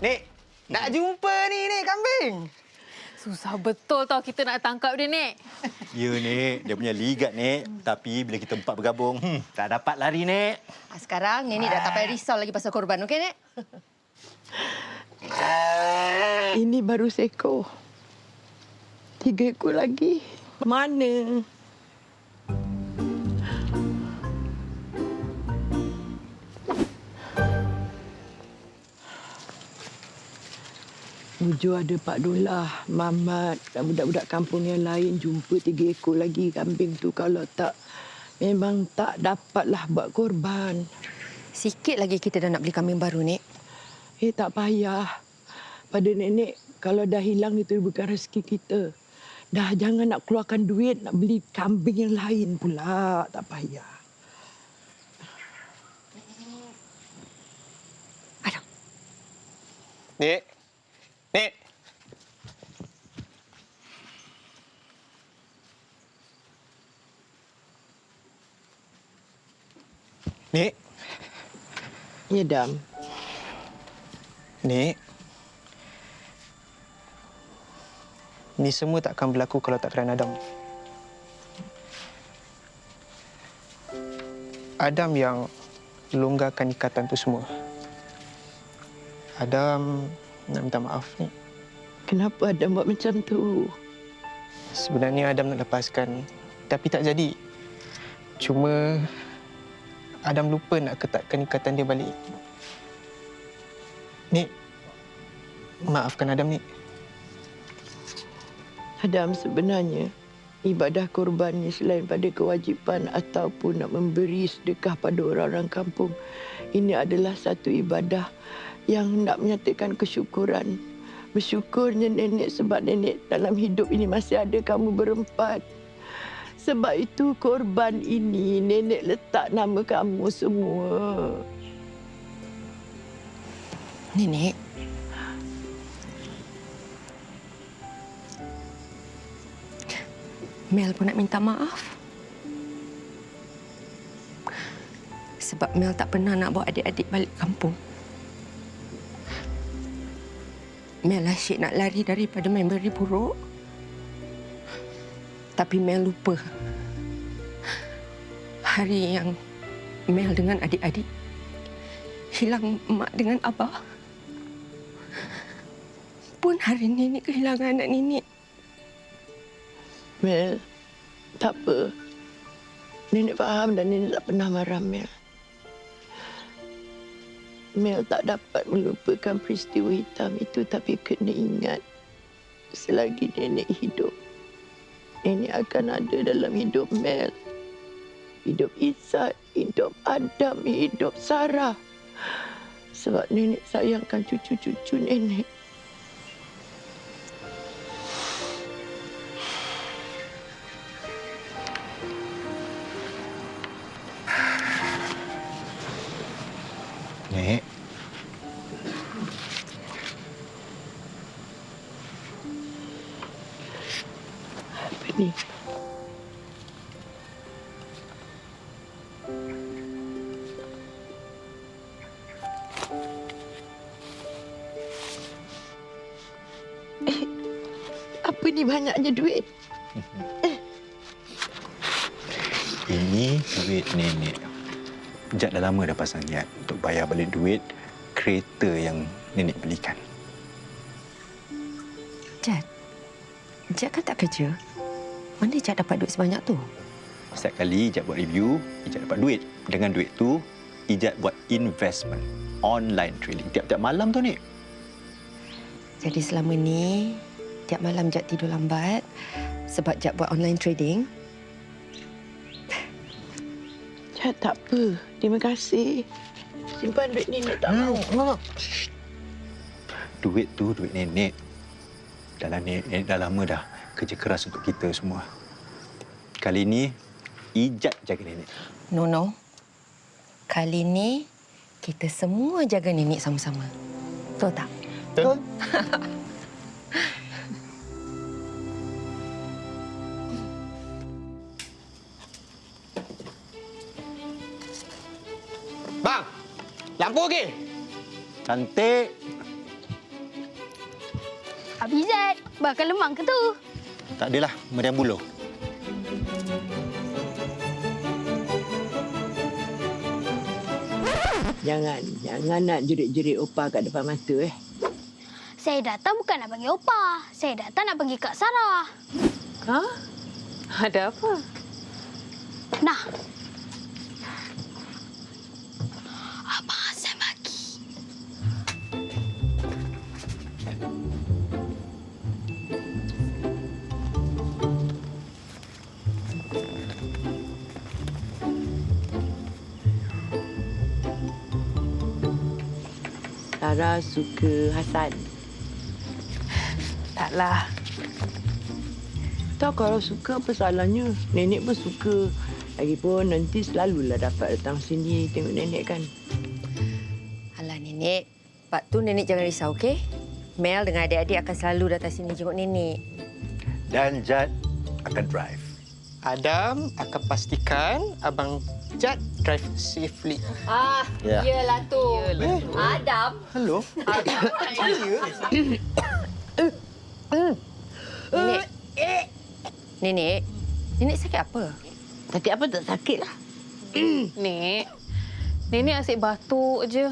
Speaker 2: Nek, nak jumpa ni, Nek, kambing.
Speaker 4: Susah betul tau kita nak tangkap dia, Nek.
Speaker 7: Ya, Nek. Dia punya ligat, Nek. Tapi bila kita empat bergabung, tak dapat lari, Nek.
Speaker 3: Sekarang Nenek dah tak payah risau lagi pasal korban, okey, Nek?
Speaker 8: Ini baru seekor. 3 ekor lagi. Mana? Ujo ada Pak Dullah, Mamat dan budak-budak kampung yang lain jumpa 3 ekor lagi kambing tu. Kalau tak, memang tak dapatlah buat korban.
Speaker 3: Sikit lagi kita dah nak beli kambing baru, Nek.
Speaker 8: Tak payah. Pada Nenek, kalau dah hilang itu bukan rezeki kita. Dah jangan nak keluarkan duit nak beli kambing yang lain pula. Tak payah.
Speaker 2: Nek. Nek. Nek.
Speaker 8: Ya, Dam.
Speaker 1: Nek, ni semua tak akan berlaku kalau tak kerana Adam. Adam yang longgarkan ikatan tu semua. Adam nak minta maaf ni.
Speaker 8: Kenapa Adam buat macam tu?
Speaker 1: Sebenarnya Adam nak lepaskan, tapi tak jadi. Cuma Adam lupa nak ketatkan ikatan dia balik. Nik, maafkan Adam, Nik.
Speaker 8: Adam, sebenarnya ibadah korban ni selain pada kewajipan ataupun nak memberi sedekah pada orang-orang kampung, ini adalah satu ibadah yang nak menyatakan kesyukuran. Bersyukurnya Nenek sebab Nenek dalam hidup ini masih ada kamu berempat. Sebab itu korban ini Nenek letak nama kamu semua.
Speaker 3: Nenek. Mel pun nak minta maaf. Sebab Mel tak pernah nak bawa adik-adik balik kampung. Mel asyik nak lari daripada memory buruk. Tapi Mel lupa. Hari yang Mel dengan adik-adik hilang mak dengan abah. Pun hari Nenek kehilangan anak Nenek.
Speaker 8: Mel, tak apa. Nenek faham dan Nenek tak pernah marah Mel. Mel tak dapat melupakan peristiwa hitam itu, tapi kena ingat, selagi Nenek hidup, Nenek akan ada dalam hidup Mel. Hidup Izzat, hidup Adam, hidup Sarah. Sebab Nenek sayangkan cucu-cucu Nenek.
Speaker 7: Nek.
Speaker 8: Apa ni? Apa ni banyaknya duit?
Speaker 7: Ini duit Nenek. Jad dah lama dah pasang niat untuk bayar balik duit kereta yang Nenek belikan.
Speaker 3: Jad kan tak kerja. Mana Jad dapat duit sebanyak tu?
Speaker 7: Setiap kali Ijat buat review, Ijat dapat duit. Dengan duit tu, Ijat buat investment. Online trading. Tiap-tiap malam tu, Nek.
Speaker 3: Jadi selama ni, tiap malam Jad tidur lambat sebab Jad buat online trading.
Speaker 8: Jad, tak apa. Terima kasih. Simpan duit Nenek tak mau.
Speaker 7: Duit tu, duit Nenek. Nenek dah lama dah kerja keras untuk kita semua. Kali ni, Ijat jaga Nenek.
Speaker 3: No. Kali ni, kita semua jaga Nenek sama-sama. Betul tak?
Speaker 7: Betul.
Speaker 2: Bang, lampu okey?
Speaker 7: Cantik.
Speaker 10: Abizat, bakal lemang ke tu?
Speaker 7: Tak adalah, meriam buluh.
Speaker 8: Jangan nak jerit-jerit opah kat depan mata
Speaker 10: Saya datang bukan nak panggil Opah. Saya datang nak panggil Kak Sarah.
Speaker 4: Ha? Ada apa?
Speaker 10: Nah. Abang Hassan bagi.
Speaker 8: Sarah suka Hasan.
Speaker 4: Taklah.
Speaker 8: Tak, kalau suka apa salahnya? Nenek pun suka. Lagipun nanti selalulah dapat datang sini tengok nenek kan.
Speaker 3: Alah nenek, Pak tu nenek jangan risau, okey? Mel dengan adik-adik akan selalu datang sini jenguk nenek.
Speaker 7: Dan Jad akan drive.
Speaker 1: Adam akan pastikan Abang Jad drive safely.
Speaker 7: Ya.
Speaker 3: Yelah tu. Adam.
Speaker 1: Hello?
Speaker 3: Nenek sakit apa?
Speaker 8: Sakit apa tak sakit lah.
Speaker 4: Nenek asyik batuk je.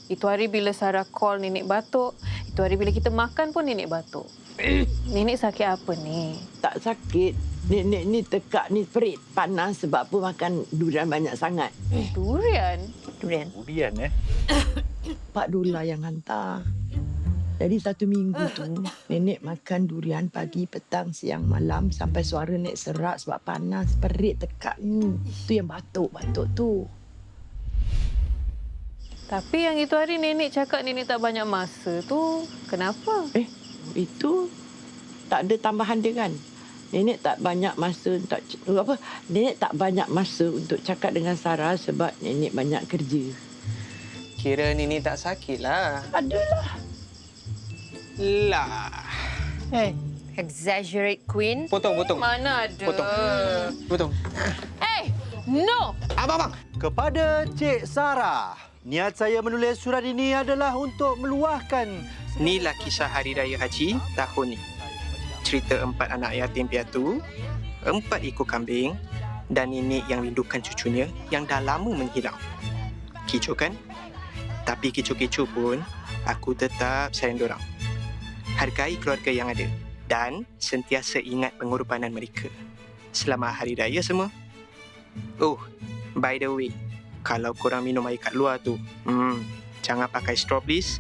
Speaker 4: Itu hari bila Sarah call nenek batuk. Itu hari bila kita makan pun nenek batuk. Nenek sakit apa ni?
Speaker 8: Tak sakit. Nenek ni tekak ni perit panas sebab apa makan durian banyak sangat.
Speaker 4: Durian?
Speaker 3: Durian.
Speaker 7: Durian
Speaker 8: Pak Dula yang hantar. Jadi 1 minggu tu, nenek makan durian pagi, petang, siang, malam sampai suara nenek serak sebab panas, perit, tekak ni. Tu yang batuk-batuk tu.
Speaker 4: Tapi yang itu hari nenek cakap nenek tak banyak masa tu. Kenapa?
Speaker 8: Itu tak ada tambahan dia kan? Nenek tak banyak masa Nenek tak banyak masa untuk cakap dengan Sarah sebab nenek banyak kerja.
Speaker 1: Kira nenek tak sakit lah.
Speaker 8: Adalah.
Speaker 1: Lah.
Speaker 3: Exaggerate queen.
Speaker 1: Potong.
Speaker 4: Mana ada?
Speaker 1: Potong.
Speaker 4: No!
Speaker 1: Abang.
Speaker 7: Kepada Cik Sarah, niat saya menulis surat ini adalah untuk meluahkan.
Speaker 1: Inilah kisah Hari Raya Haji tahun ni. Cerita 4 anak yatim piatu, 4 ekor kambing dan nenek yang rindukan cucunya yang dah lama menghilang. Kecoh kan? Tapi kecoh-kecoh pun, aku tetap sayang dorang. Hargai keluarga yang ada dan sentiasa ingat pengorbanan mereka. Selamat Hari Raya semua. Oh, by the way, kalau korang minum air kat luar tu, jangan pakai straw please.